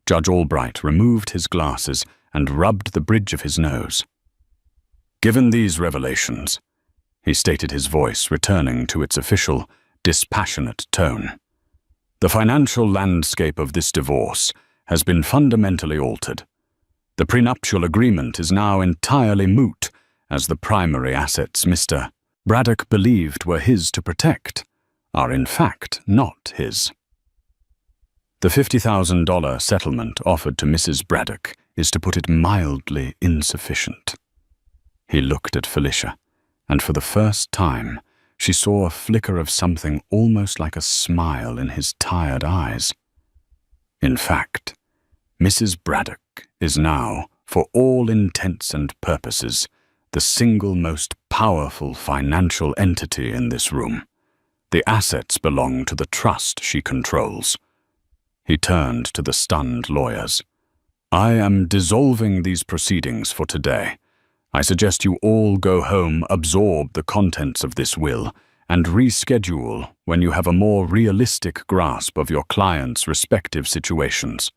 Judge Albright removed his glasses and rubbed the bridge of his nose. Given these revelations, he stated, his voice returning to its official, dispassionate tone, the financial landscape of this divorce has been fundamentally altered. The prenuptial agreement is now entirely moot, as the primary assets Mr. Braddock believed were his to protect are in fact not his. The $50,000 settlement offered to Mrs. Braddock is, to put it mildly, insufficient. He looked at Felicia, and for the first time, she saw a flicker of something almost like a smile in his tired eyes. In fact, Mrs. Braddock is now, for all intents and purposes, the single most powerful financial entity in this room. The assets belong to the trust she controls. He turned to the stunned lawyers. I am dissolving these proceedings for today. I suggest you all go home, absorb the contents of this will, and reschedule when you have a more realistic grasp of your clients' respective situations.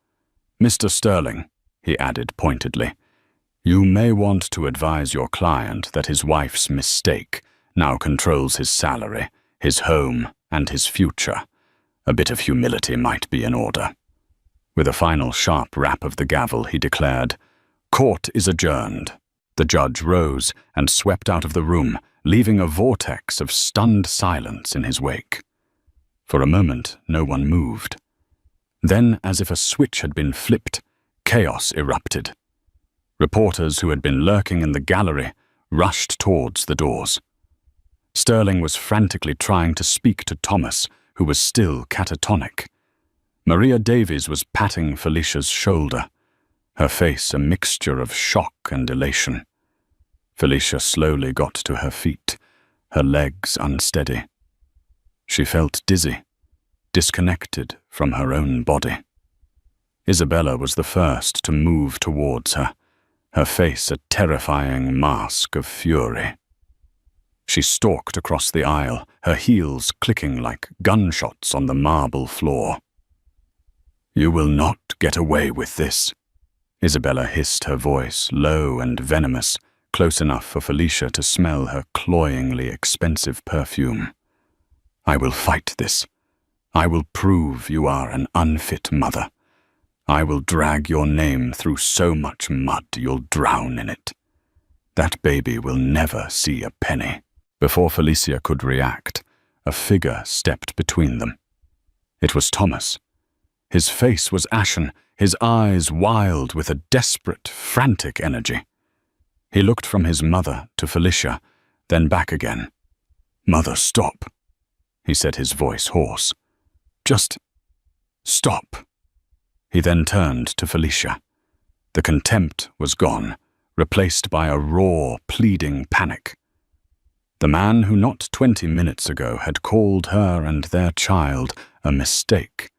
Mr. Sterling, he added pointedly, you may want to advise your client that his wife's mistake now controls his salary, his home, and his future. A bit of humility might be in order. With a final sharp rap of the gavel, he declared, Court is adjourned. The judge rose and swept out of the room, leaving a vortex of stunned silence in his wake. For a moment, no one moved. Then, as if a switch had been flipped, chaos erupted. Reporters who had been lurking in the gallery rushed towards the doors. Sterling was frantically trying to speak to Thomas, who was still catatonic. Maria Davies was patting Felicia's shoulder, her face a mixture of shock and elation. Felicia slowly got to her feet, her legs unsteady. She felt dizzy, disconnected from her own body. Isabella was the first to move towards her, her face a terrifying mask of fury. She stalked across the aisle, her heels clicking like gunshots on the marble floor. You will not get away with this, Isabella hissed, her voice low and venomous, close enough for Felicia to smell her cloyingly expensive perfume. I will fight this. I will prove you are an unfit mother. I will drag your name through so much mud you'll drown in it. That baby will never see a penny. Before Felicia could react, a figure stepped between them. It was Thomas. His face was ashen, his eyes wild with a desperate, frantic energy. He looked from his mother to Felicia, then back again. Mother, stop, he said, his voice hoarse. Just stop. He then turned to Felicia. The contempt was gone, replaced by a raw, pleading panic. The man who not 20 minutes ago had called her and their child a mistake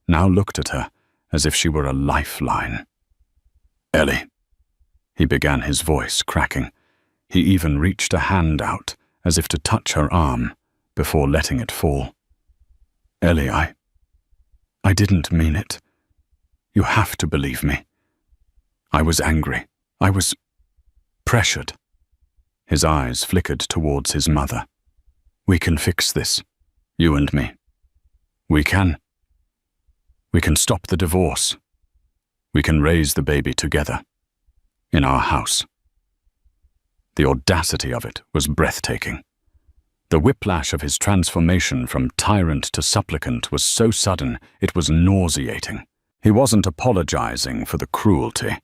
now looked at her as if she were a lifeline. Ellie, he began, his voice cracking. He even reached a hand out as if to touch her arm before letting it fall. Ellie, I didn't mean it. You have to believe me. I was angry. I was pressured. His eyes flickered towards his mother. We can fix this, you and me. We can stop the divorce. We can raise the baby together, in our house. The audacity of it was breathtaking. The whiplash of his transformation from tyrant to supplicant was so sudden it was nauseating. He wasn't apologizing for the cruelty.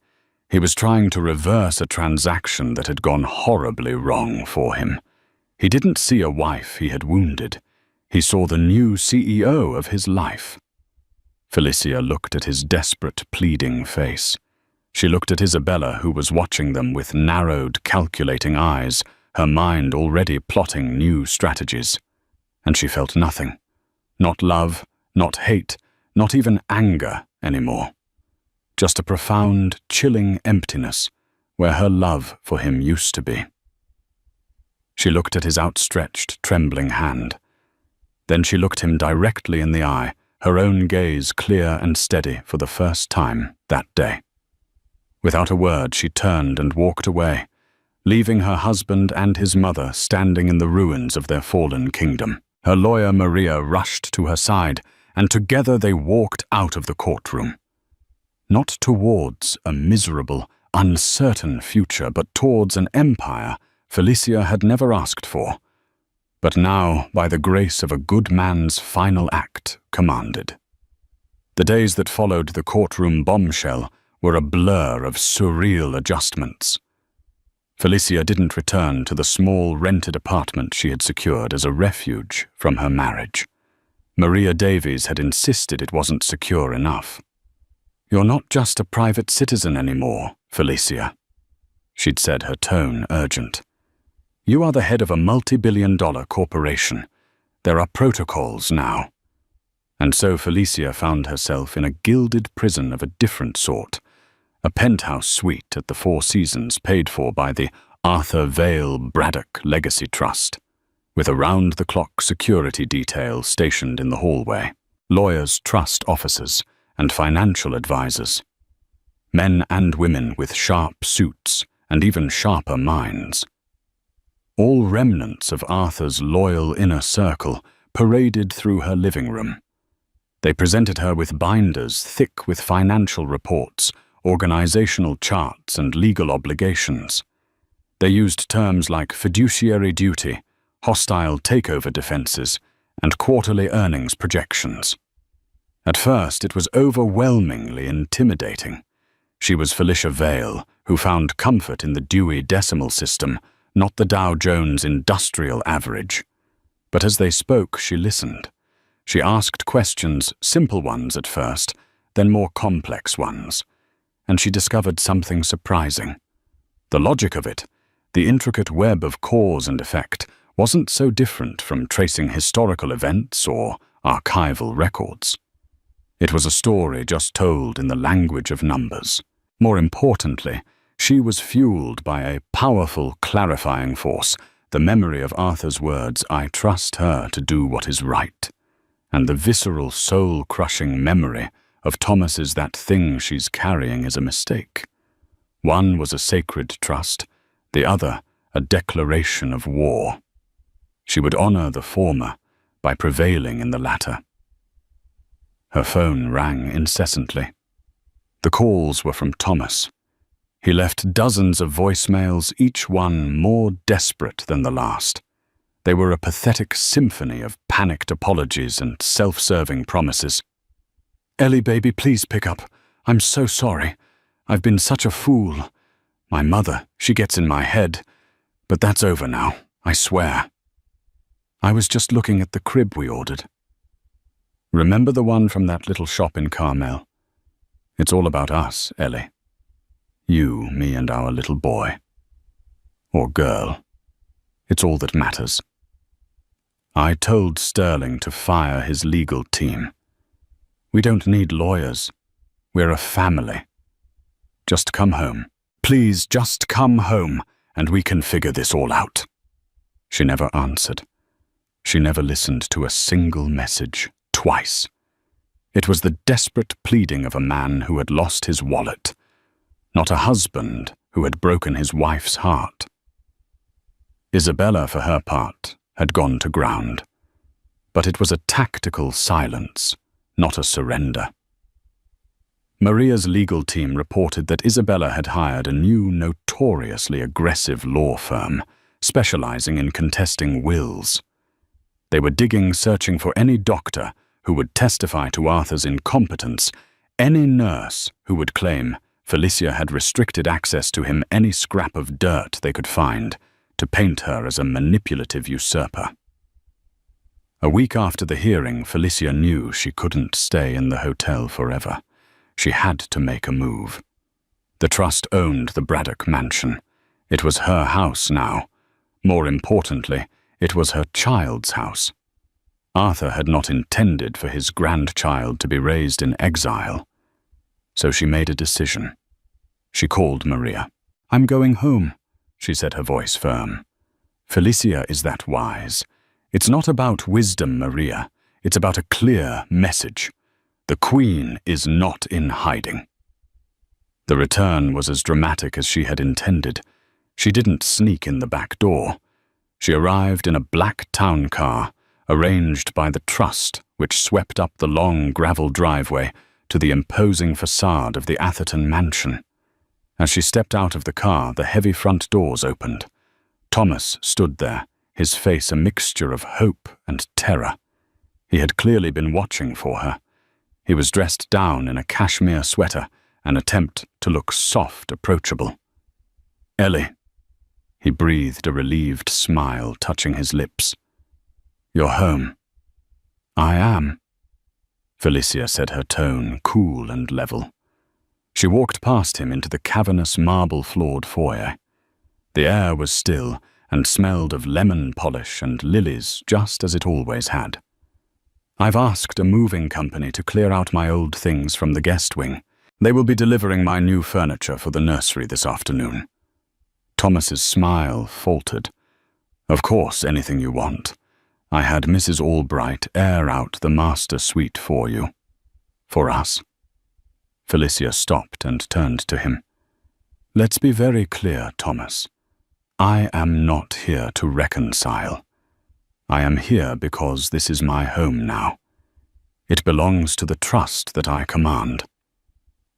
He was trying to reverse a transaction that had gone horribly wrong for him. He didn't see a wife he had wounded. He saw the new CEO of his life. Felicia looked at his desperate, pleading face. She looked at Isabella, who was watching them with narrowed, calculating eyes, her mind already plotting new strategies. And she felt nothing. Not love, not hate, not even anger anymore. Just a profound, chilling emptiness where her love for him used to be. She looked at his outstretched, trembling hand. Then she looked him directly in the eye, her own gaze clear and steady for the first time that day. Without a word, she turned and walked away, leaving her husband and his mother standing in the ruins of their fallen kingdom. Her lawyer Maria rushed to her side, and together they walked out of the courtroom. Not towards a miserable, uncertain future, but towards an empire Felicia had never asked for, but now, by the grace of a good man's final act, commanded. The days that followed the courtroom bombshell were a blur of surreal adjustments. Felicia didn't return to the small rented apartment she had secured as a refuge from her marriage. Maria Davies had insisted it wasn't secure enough. "You're not just a private citizen anymore, Felicia," she'd said, her tone urgent. "You are the head of a multi-billion-dollar corporation. There are protocols now." And so Felicia found herself in a gilded prison of a different sort, a penthouse suite at the Four Seasons paid for by the Arthur Vale Braddock Legacy Trust, with a round-the-clock security detail stationed in the hallway, lawyers, trust officers, and financial advisors. Men and women with sharp suits and even sharper minds. All remnants of Arthur's loyal inner circle paraded through her living room. They presented her with binders thick with financial reports, organizational charts, and legal obligations. They used terms like fiduciary duty, hostile takeover defenses, and quarterly earnings projections. At first, it was overwhelmingly intimidating. She was Felicia Vale, who found comfort in the Dewey Decimal System, not the Dow Jones Industrial Average. But as they spoke, she listened. She asked questions, simple ones at first, then more complex ones. And she discovered something surprising. The logic of it, the intricate web of cause and effect, wasn't so different from tracing historical events or archival records. It was a story just told in the language of numbers. More importantly, she was fueled by a powerful clarifying force, the memory of Arthur's words, "I trust her to do what is right," and the visceral, soul-crushing memory of Thomas's "that thing she's carrying is a mistake." One was a sacred trust, the other a declaration of war. She would honor the former by prevailing in the latter. Her phone rang incessantly. The calls were from Thomas. He left dozens of voicemails, each one more desperate than the last. They were a pathetic symphony of panicked apologies and self-serving promises. "Ellie, baby, please pick up. I'm so sorry. I've been such a fool. My mother, she gets in my head. But that's over now, I swear. I was just looking at the crib we ordered. Remember the one from that little shop in Carmel? It's all about us, Ellie. You, me, and our little boy. Or girl. It's all that matters. I told Sterling to fire his legal team. We don't need lawyers. We're a family. Just come home. Please, just come home, and we can figure this all out." She never answered. She never listened to a single message, twice. It was the desperate pleading of a man who had lost his wallet, not a husband who had broken his wife's heart. Isabella, for her part, had gone to ground, but it was a tactical silence, not a surrender. Maria's legal team reported that Isabella had hired a new, notoriously aggressive law firm, specializing in contesting wills. They were digging, searching for any doctor who would testify to Arthur's incompetence, any nurse who would claim Felicia had restricted access to him, any scrap of dirt they could find, to paint her as a manipulative usurper. A week after the hearing, Felicia knew she couldn't stay in the hotel forever. She had to make a move. The trust owned the Braddock mansion. It was her house now. More importantly, it was her child's house. Arthur had not intended for his grandchild to be raised in exile. So she made a decision. She called Maria. "I'm going home," she said, her voice firm. "Felicia is that wise. It's not about wisdom, Maria. It's about a clear message. The Queen is not in hiding." The return was as dramatic as she had intended. She didn't sneak in the back door. She arrived in a black town car, arranged by the trust, which swept up the long gravel driveway to the imposing facade of the Atherton mansion. As she stepped out of the car, the heavy front doors opened. Thomas stood there, his face a mixture of hope and terror. He had clearly been watching for her. He was dressed down in a cashmere sweater, an attempt to look soft, approachable. "Ellie." He breathed a relieved smile, touching his lips. "You're home." "I am," Felicia said, her tone cool and level. She walked past him into the cavernous marble-floored foyer. The air was still and smelled of lemon polish and lilies, just as it always had. "I've asked a moving company to clear out my old things from the guest wing. They will be delivering my new furniture for the nursery this afternoon." Thomas's smile faltered. "Of course, anything you want. I had Mrs. Albright air out the master suite for you." "For us?" Felicia stopped and turned to him. "Let's be very clear, Thomas. I am not here to reconcile. I am here because this is my home now. It belongs to the trust that I command.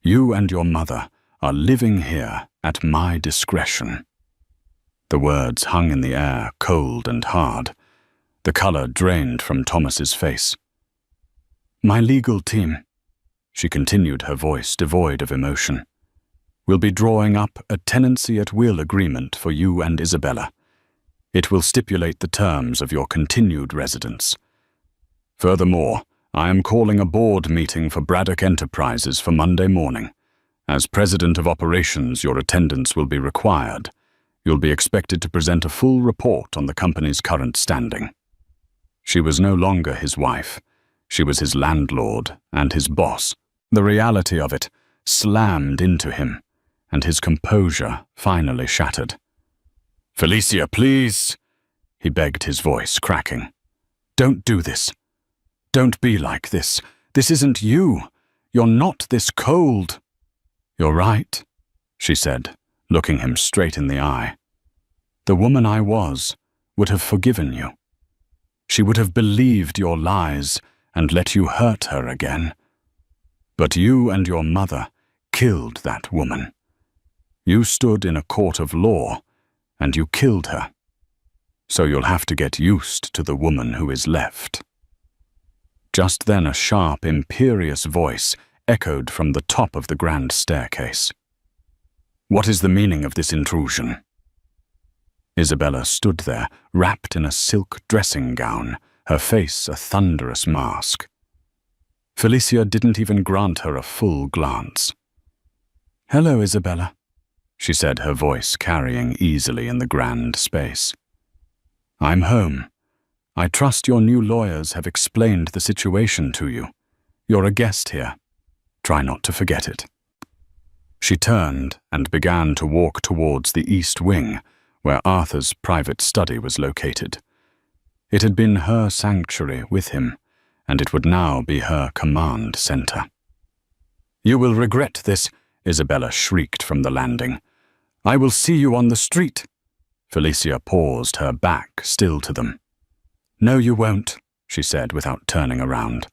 You and your mother are living here at my discretion." The words hung in the air, cold and hard. The color drained from Thomas's face. "My legal team," she continued, her voice devoid of emotion, "will be drawing up a tenancy-at-will agreement for you and Isabella. It will stipulate the terms of your continued residence. Furthermore, I am calling a board meeting for Braddock Enterprises for Monday morning. As president of operations, your attendance will be required. You'll be expected to present a full report on the company's current standing." She was no longer his wife. She was his landlord and his boss. The reality of it slammed into him, and his composure finally shattered. "Felicia, please," he begged, his voice cracking. "Don't do this. Don't be like this. This isn't you. You're not this cold." "You're right," she said, looking him straight in the eye. "The woman I was would have forgiven you. She would have believed your lies and let you hurt her again. But you and your mother killed that woman. You stood in a court of law, and you killed her. So you'll have to get used to the woman who is left." Just then a sharp, imperious voice echoed from the top of the grand staircase. "What is the meaning of this intrusion?" Isabella stood there, wrapped in a silk dressing gown, her face a thunderous mask. Felicia didn't even grant her a full glance. "Hello, Isabella," she said, her voice carrying easily in the grand space. "I'm home. I trust your new lawyers have explained the situation to you. You're a guest here. Try not to forget it." She turned and began to walk towards the east wing, where Arthur's private study was located. It had been her sanctuary with him, and it would now be her command center. "You will regret this," Isabella shrieked from the landing. "I will see you on the street." Felicia paused, her back still to them. "No, you won't," she said without turning around.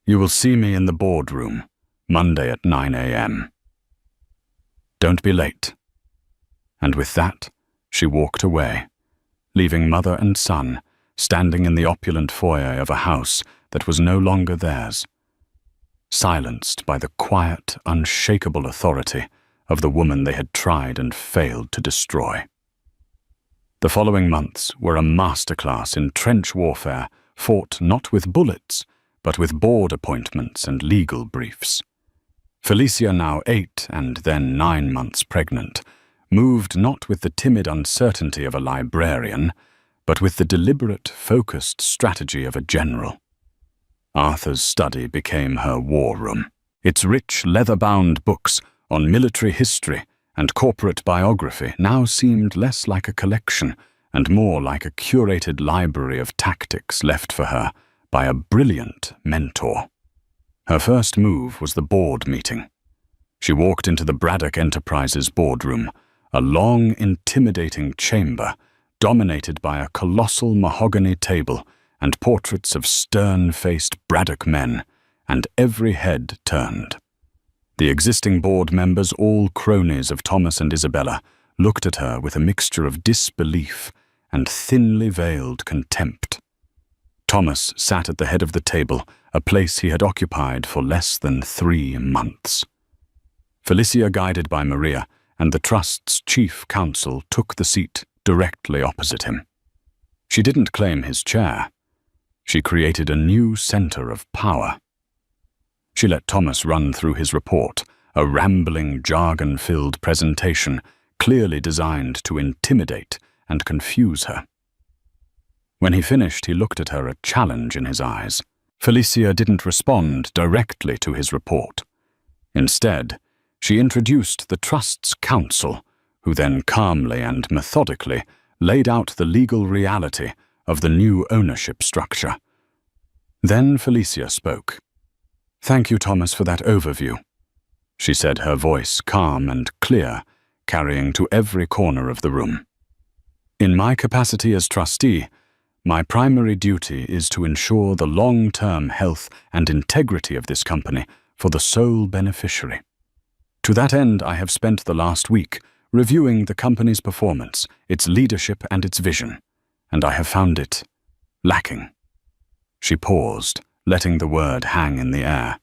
"You will see me in the boardroom, Monday at 9 a.m. Don't be late." And with that, she walked away, leaving mother and son standing in the opulent foyer of a house that was no longer theirs, silenced by the quiet, unshakable authority of the woman they had tried and failed to destroy. The following months were a masterclass in trench warfare, fought not with bullets, but with board appointments and legal briefs. Felicia, now 8 and then 9 months pregnant, moved not with the timid uncertainty of a librarian, but with the deliberate, focused strategy of a general. Arthur's study became her war room. Its rich, leather-bound books on military history and corporate biography now seemed less like a collection and more like a curated library of tactics left for her by a brilliant mentor. Her first move was the board meeting. She walked into the Braddock Enterprises boardroom, a long, intimidating chamber dominated by a colossal mahogany table and portraits of stern-faced Braddock men, and every head turned. The existing board members, all cronies of Thomas and Isabella, looked at her with a mixture of disbelief and thinly veiled contempt. Thomas sat at the head of the table, a place he had occupied for less than 3 months. Felicia, guided by Maria, and the Trust's chief counsel took the seat directly opposite him. She didn't claim his chair. She created a new center of power. She let Thomas run through his report, a rambling, jargon-filled presentation clearly designed to intimidate and confuse her. When he finished, he looked at her, a challenge in his eyes. Felicia didn't respond directly to his report. Instead, she introduced the Trust's counsel, who then calmly and methodically laid out the legal reality of the new ownership structure. Then Felicia spoke. "Thank you, Thomas, for that overview," she said, her voice calm and clear, carrying to every corner of the room. "In my capacity as trustee, my primary duty is to ensure the long-term health and integrity of this company for the sole beneficiary. To that end, I have spent the last week reviewing the company's performance, its leadership and its vision, and I have found it lacking." She paused, letting the word hang in the air.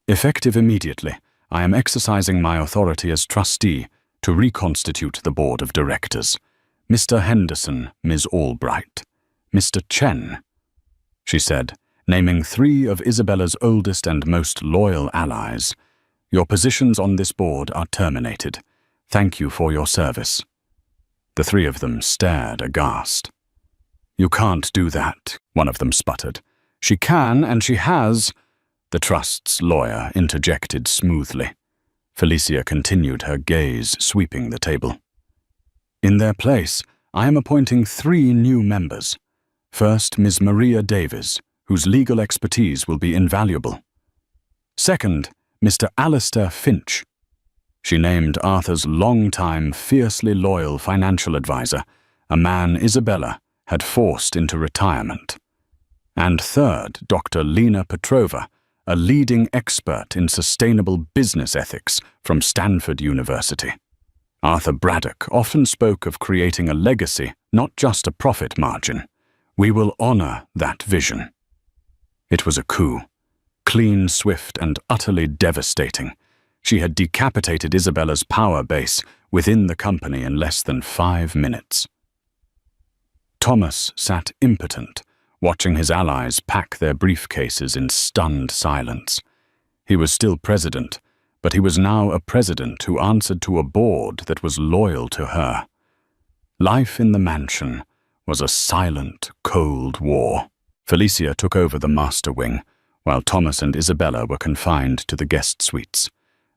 "Effective immediately, I am exercising my authority as trustee to reconstitute the board of directors. Mr. Henderson, Ms. Albright, Mr. Chen," she said, naming 3 of Isabella's oldest and most loyal allies. "Your positions on this board are terminated. Thank you for your service." The 3 of them stared aghast. "You can't do that," one of them sputtered. "She can, and she has," the Trust's lawyer interjected smoothly. Felicia continued, her gaze sweeping the table. "In their place, I am appointing 3 new members. First, Ms. Maria Davies, whose legal expertise will be invaluable. Second, Mr. Alistair Finch." She named Arthur's longtime, fiercely loyal financial advisor, a man Isabella had forced into retirement. And third, Dr. Lena Petrova, a leading expert in sustainable business ethics from Stanford University. Arthur Braddock often spoke of creating a legacy, not just a profit margin. We will honor that vision. It was a coup. Clean, swift, and utterly devastating. She had decapitated Isabella's power base within the company in less than 5 minutes. Thomas sat impotent, watching his allies pack their briefcases in stunned silence. He was still president, but he was now a president who answered to a board that was loyal to her. Life in the mansion was a silent, cold war. Felicia took over the master wing, while Thomas and Isabella were confined to the guest suites.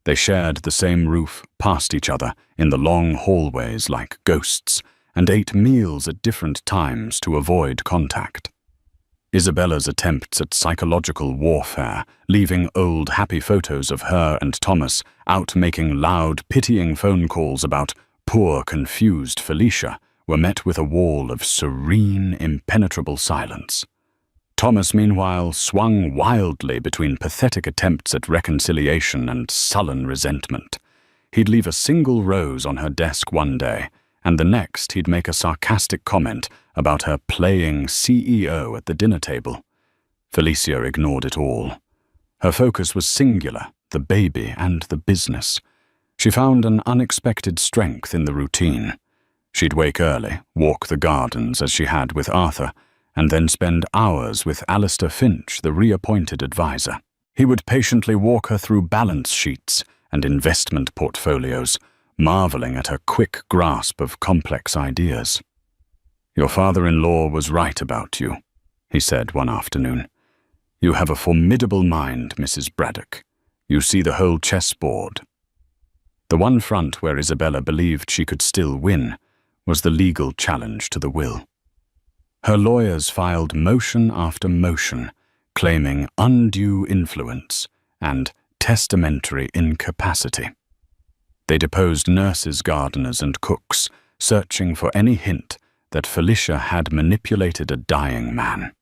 They shared the same roof, passed each other in the long hallways like ghosts, and ate meals at different times to avoid contact. Isabella's attempts at psychological warfare, leaving old happy photos of her and Thomas out making loud, pitying phone calls about poor, confused Felicia, were met with a wall of serene, impenetrable silence. Thomas, meanwhile, swung wildly between pathetic attempts at reconciliation and sullen resentment. He'd leave a single rose on her desk one day, and the next he'd make a sarcastic comment about her playing CEO at the dinner table. Felicia ignored it all. Her focus was singular, the baby and the business. She found an unexpected strength in the routine. She'd wake early, walk the gardens as she had with Arthur, and then spend hours with Alistair Finch, the reappointed advisor. He would patiently walk her through balance sheets and investment portfolios, marveling at her quick grasp of complex ideas. "Your father-in-law was right about you," he said one afternoon. "You have a formidable mind, Mrs. Braddock. You see the whole chessboard." The one front where Isabella believed she could still win was the legal challenge to the will. Her lawyers filed motion after motion, claiming undue influence and testamentary incapacity. They deposed nurses, gardeners, and cooks, searching for any hint that Felicia had manipulated a dying man.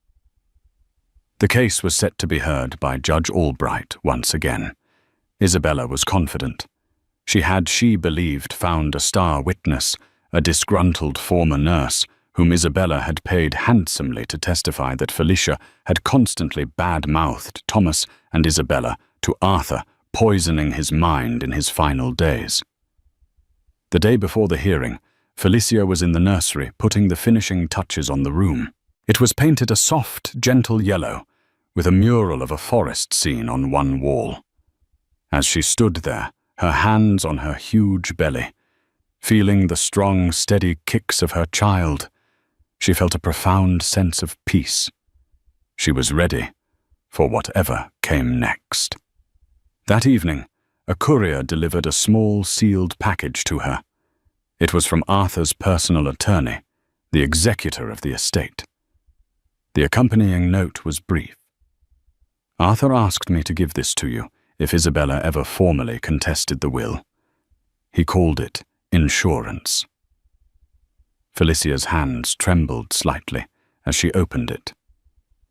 The case was set to be heard by Judge Albright once again. Isabella was confident. She believed, found a star witness, a disgruntled former nurse, whom Isabella had paid handsomely to testify that Felicia had constantly bad-mouthed Thomas and Isabella to Arthur, poisoning his mind in his final days. The day before the hearing, Felicia was in the nursery putting the finishing touches on the room. It was painted a soft, gentle yellow, with a mural of a forest scene on one wall. As she stood there, her hands on her huge belly, feeling the strong, steady kicks of her child, she felt a profound sense of peace. She was ready for whatever came next. That evening, a courier delivered a small sealed package to her. It was from Arthur's personal attorney, the executor of the estate. The accompanying note was brief. Arthur asked me to give this to you if Isabella ever formally contested the will. He called it insurance. Felicia's hands trembled slightly as she opened it.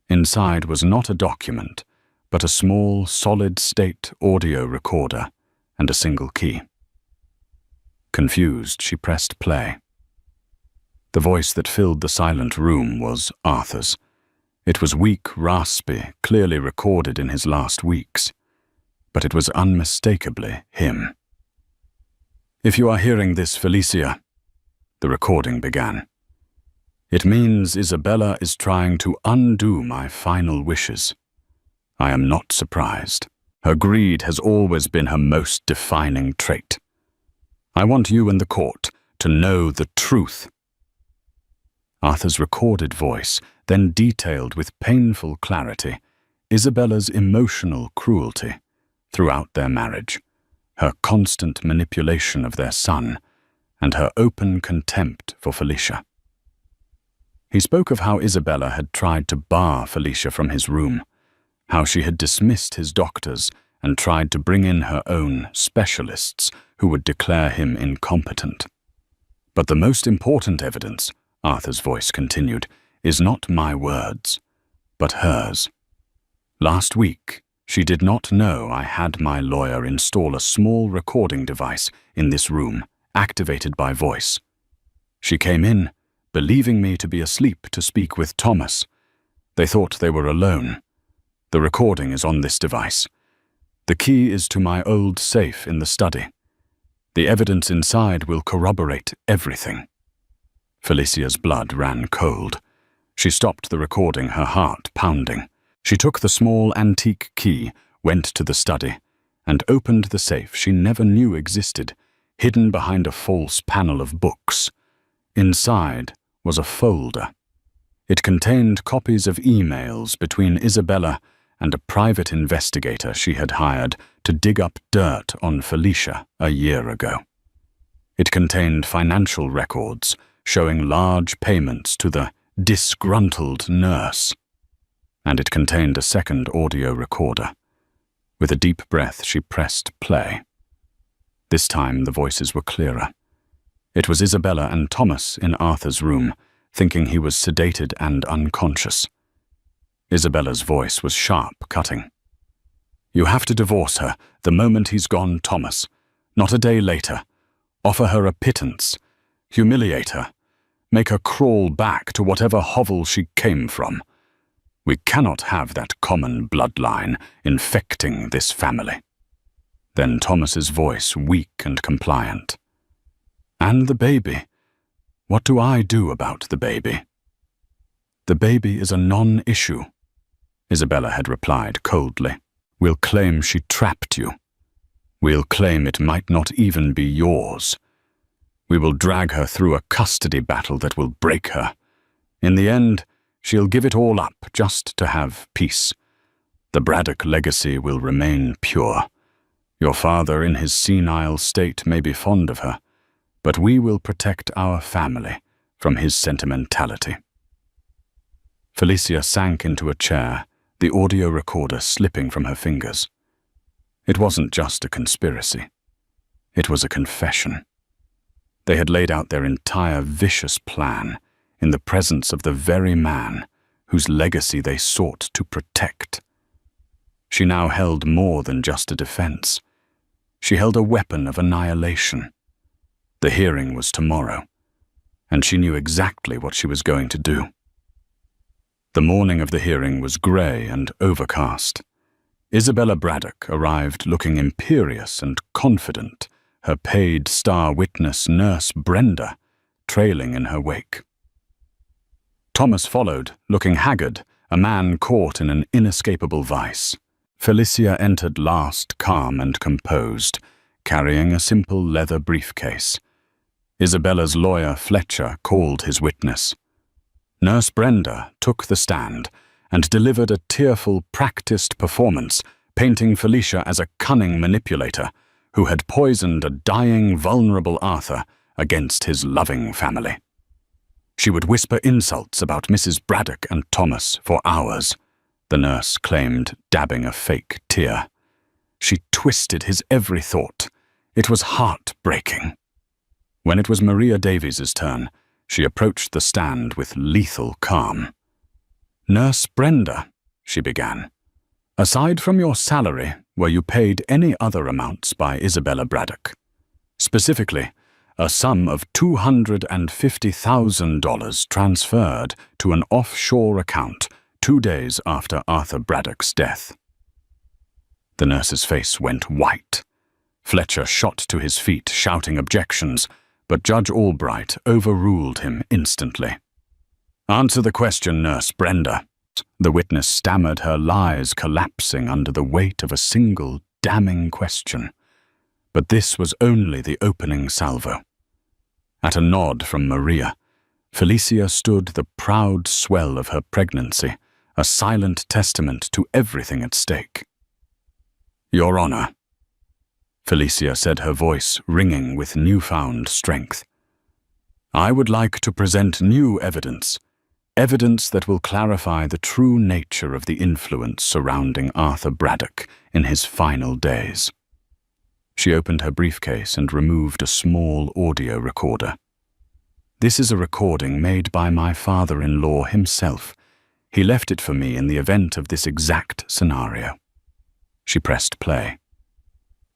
Inside was not a document, but a small, solid-state audio recorder and a single key. Confused, she pressed play. The voice that filled the silent room was Arthur's. It was weak, raspy, clearly recorded in his last weeks, but it was unmistakably him. "If you are hearing this, Felicia," the recording began, "it means Isabella is trying to undo my final wishes. I am not surprised. Her greed has always been her most defining trait. I want you and the court to know the truth." Arthur's recorded voice then detailed with painful clarity Isabella's emotional cruelty throughout their marriage, her constant manipulation of their son, and her open contempt for Felicia. He spoke of how Isabella had tried to bar Felicia from his room, how she had dismissed his doctors and tried to bring in her own specialists who would declare him incompetent. "But the most important evidence," Arthur's voice continued, "is not my words, but hers. Last week, she did not know I had my lawyer install a small recording device in this room, activated by voice. She came in, believing me to be asleep to speak with Thomas. They thought they were alone. The recording is on this device. The key is to my old safe in the study. The evidence inside will corroborate everything." Felicia's blood ran cold. She stopped the recording, her heart pounding. She took the small antique key, went to the study, and opened the safe she never knew existed, hidden behind a false panel of books. Inside was a folder. It contained copies of emails between Isabella and a private investigator she had hired to dig up dirt on Felicia a year ago. It contained financial records showing large payments to the disgruntled nurse. And it contained a second audio recorder. With a deep breath, she pressed play. This time the voices were clearer. It was Isabella and Thomas in Arthur's room, thinking he was sedated and unconscious. Isabella's voice was sharp, cutting. "You have to divorce her the moment he's gone, Thomas. Not a day later. Offer her a pittance. Humiliate her. Make her crawl back to whatever hovel she came from. We cannot have that common bloodline infecting this family." Then Thomas's voice, weak and compliant. "And the baby? What do I do about the baby?" "The baby is a non-issue," Isabella had replied coldly. "We'll claim she trapped you. We'll claim it might not even be yours. We will drag her through a custody battle that will break her. In the end, she'll give it all up just to have peace. The Braddock legacy will remain pure. Your father in his senile state may be fond of her, but we will protect our family from his sentimentality." Felicia sank into a chair, the audio recorder slipping from her fingers. It wasn't just a conspiracy. It was a confession. They had laid out their entire vicious plan in the presence of the very man whose legacy they sought to protect. She now held more than just a defense. She held a weapon of annihilation. The hearing was tomorrow, and she knew exactly what she was going to do. The morning of the hearing was grey and overcast. Isabella Braddock arrived looking imperious and confident, her paid star witness, Nurse Brenda, trailing in her wake. Thomas followed, looking haggard, a man caught in an inescapable vice. Felicia entered last, calm and composed, carrying a simple leather briefcase. Isabella's lawyer, Fletcher, called his witness. Nurse Brenda took the stand and delivered a tearful, practiced performance, painting Felicia as a cunning manipulator who had poisoned a dying, vulnerable Arthur against his loving family. She would whisper insults about Mrs. Braddock and Thomas for hours, the nurse claimed, dabbing a fake tear. She twisted his every thought. It was heartbreaking. When it was Maria Davies's turn, she approached the stand with lethal calm. "Nurse Brenda," she began, "aside from your salary, were you paid any other amounts by Isabella Braddock? Specifically, a sum of $250,000 transferred to an offshore account 2 days after Arthur Braddock's death." The nurse's face went white. Fletcher shot to his feet, shouting objections, but Judge Albright overruled him instantly. "Answer the question, Nurse Brenda." The witness stammered, her lies collapsing under the weight of a single damning question. But this was only the opening salvo. At a nod from Maria, Felicia stood the proud swell of her pregnancy, a silent testament to everything at stake. "Your Honor," Felicia said, her voice ringing with newfound strength, "I would like to present new evidence that will clarify the true nature of the influence surrounding Arthur Braddock in his final days." She opened her briefcase and removed a small audio recorder. "This is a recording made by my father-in-law himself. He left it for me in the event of this exact scenario." She pressed play.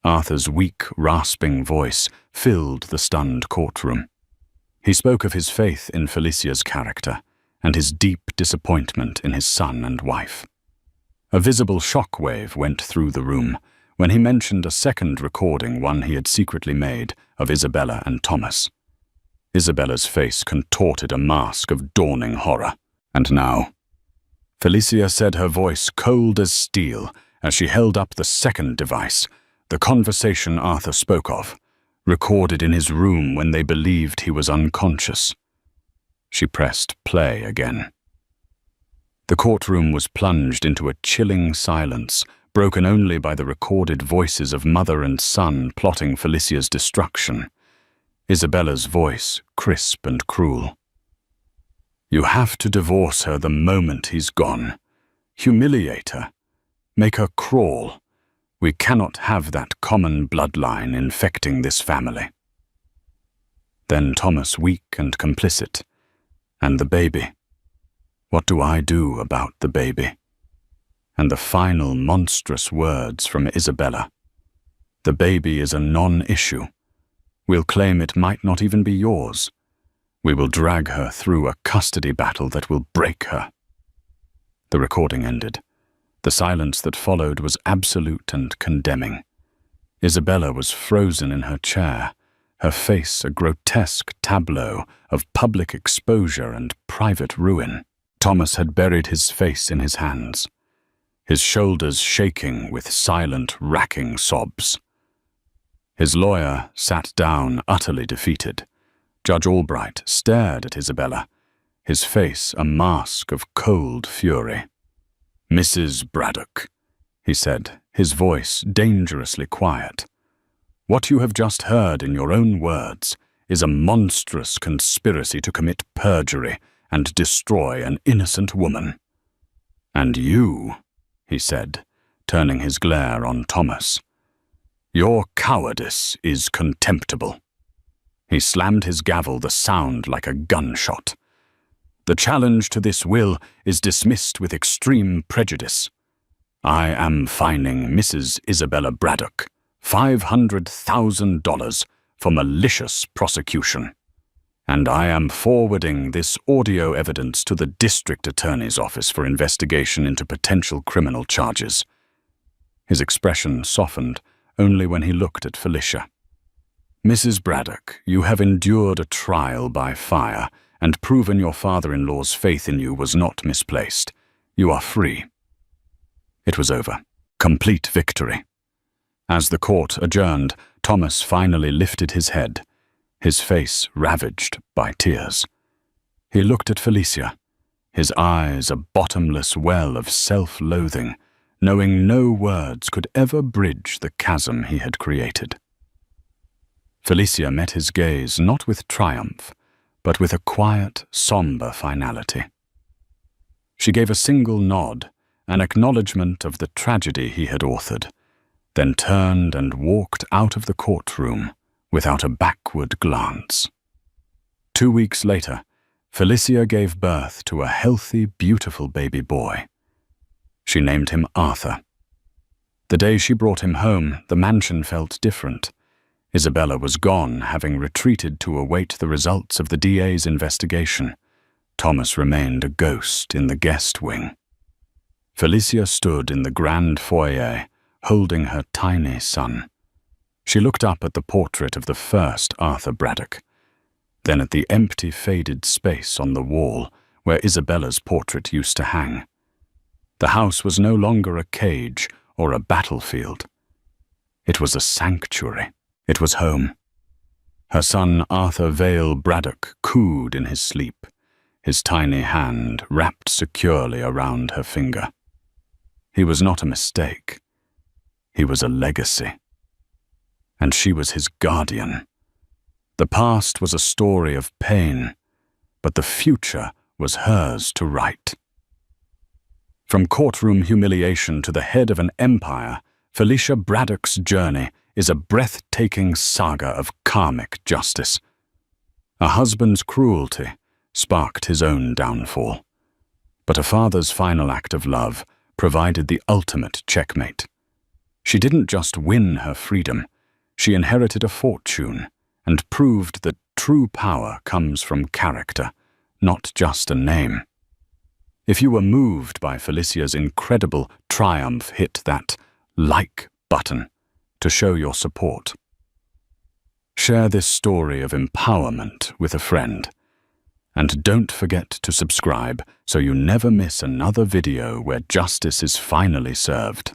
Arthur's weak, rasping voice filled the stunned courtroom. He spoke of his faith in Felicia's character and his deep disappointment in his son and wife. A visible shockwave went through the room when he mentioned a second recording, one he had secretly made, of Isabella and Thomas. Isabella's face contorted a mask of dawning horror. "And now," Felicia said, her voice cold as steel, as she held up the second device, the conversation Arthur spoke of, recorded in his room when they believed he was unconscious. She pressed play again. The courtroom was plunged into a chilling silence, broken only by the recorded voices of mother and son plotting Felicia's destruction. Isabella's voice, crisp and cruel. "You have to divorce her the moment he's gone. Humiliate her. Make her crawl. We cannot have that common bloodline infecting this family." Then Thomas, weak and complicit. "And the baby. What do I do about the baby?" And the final monstrous words from Isabella. "The baby is a non-issue. We'll claim it might not even be yours. We will drag her through a custody battle that will break her." The recording ended. The silence that followed was absolute and condemning. Isabella was frozen in her chair, her face a grotesque tableau of public exposure and private ruin. Thomas had buried his face in his hands, his shoulders shaking with silent, racking sobs. His lawyer sat down, utterly defeated. Judge Albright stared at Isabella, his face a mask of cold fury. "Mrs. Braddock," he said, his voice dangerously quiet, "what you have just heard in your own words is a monstrous conspiracy to commit perjury and destroy an innocent woman. And you," he said, turning his glare on Thomas, "your cowardice is contemptible." He slammed his gavel, the sound like a gunshot. "The challenge to this will is dismissed with extreme prejudice. I am fining Mrs. Isabella Braddock $500,000 for malicious prosecution." and I am forwarding this audio evidence to the district attorney's office for investigation into potential criminal charges." His expression softened only when he looked at Felicia. "Mrs. Braddock, you have endured a trial by fire and proven your father-in-law's faith in you was not misplaced. You are free." It was over. Complete victory. As the court adjourned, Thomas finally lifted his head, his face ravaged by tears. He looked at Felicia, his eyes a bottomless well of self-loathing, knowing no words could ever bridge the chasm he had created. Felicia met his gaze not with triumph, but with a quiet, somber finality. She gave a single nod, an acknowledgement of the tragedy he had authored, then turned and walked out of the courtroom without a backward glance. 2 weeks later, Felicia gave birth to a healthy, beautiful baby boy. She named him Arthur. The day she brought him home, the mansion felt different. Isabella was gone, having retreated to await the results of the DA's investigation. Thomas remained a ghost in the guest wing. Felicia stood in the grand foyer, holding her tiny son. She looked up at the portrait of the first Arthur Braddock, then at the empty, faded space on the wall where Isabella's portrait used to hang. The house was no longer a cage or a battlefield. It was a sanctuary. It was home. Her son Arthur Vale Braddock cooed in his sleep, his tiny hand wrapped securely around her finger. He was not a mistake. He was a legacy. And she was his guardian. The past was a story of pain, but the future was hers to write. From courtroom humiliation to the head of an empire, Felicia Braddock's journey is a breathtaking saga of karmic justice. A husband's cruelty sparked his own downfall, but a father's final act of love provided the ultimate checkmate. She didn't just win her freedom, she inherited a fortune and proved that true power comes from character, not just a name. If you were moved by Felicia's incredible triumph, hit that like button to show your support. Share this story of empowerment with a friend. And don't forget to subscribe so you never miss another video where justice is finally served.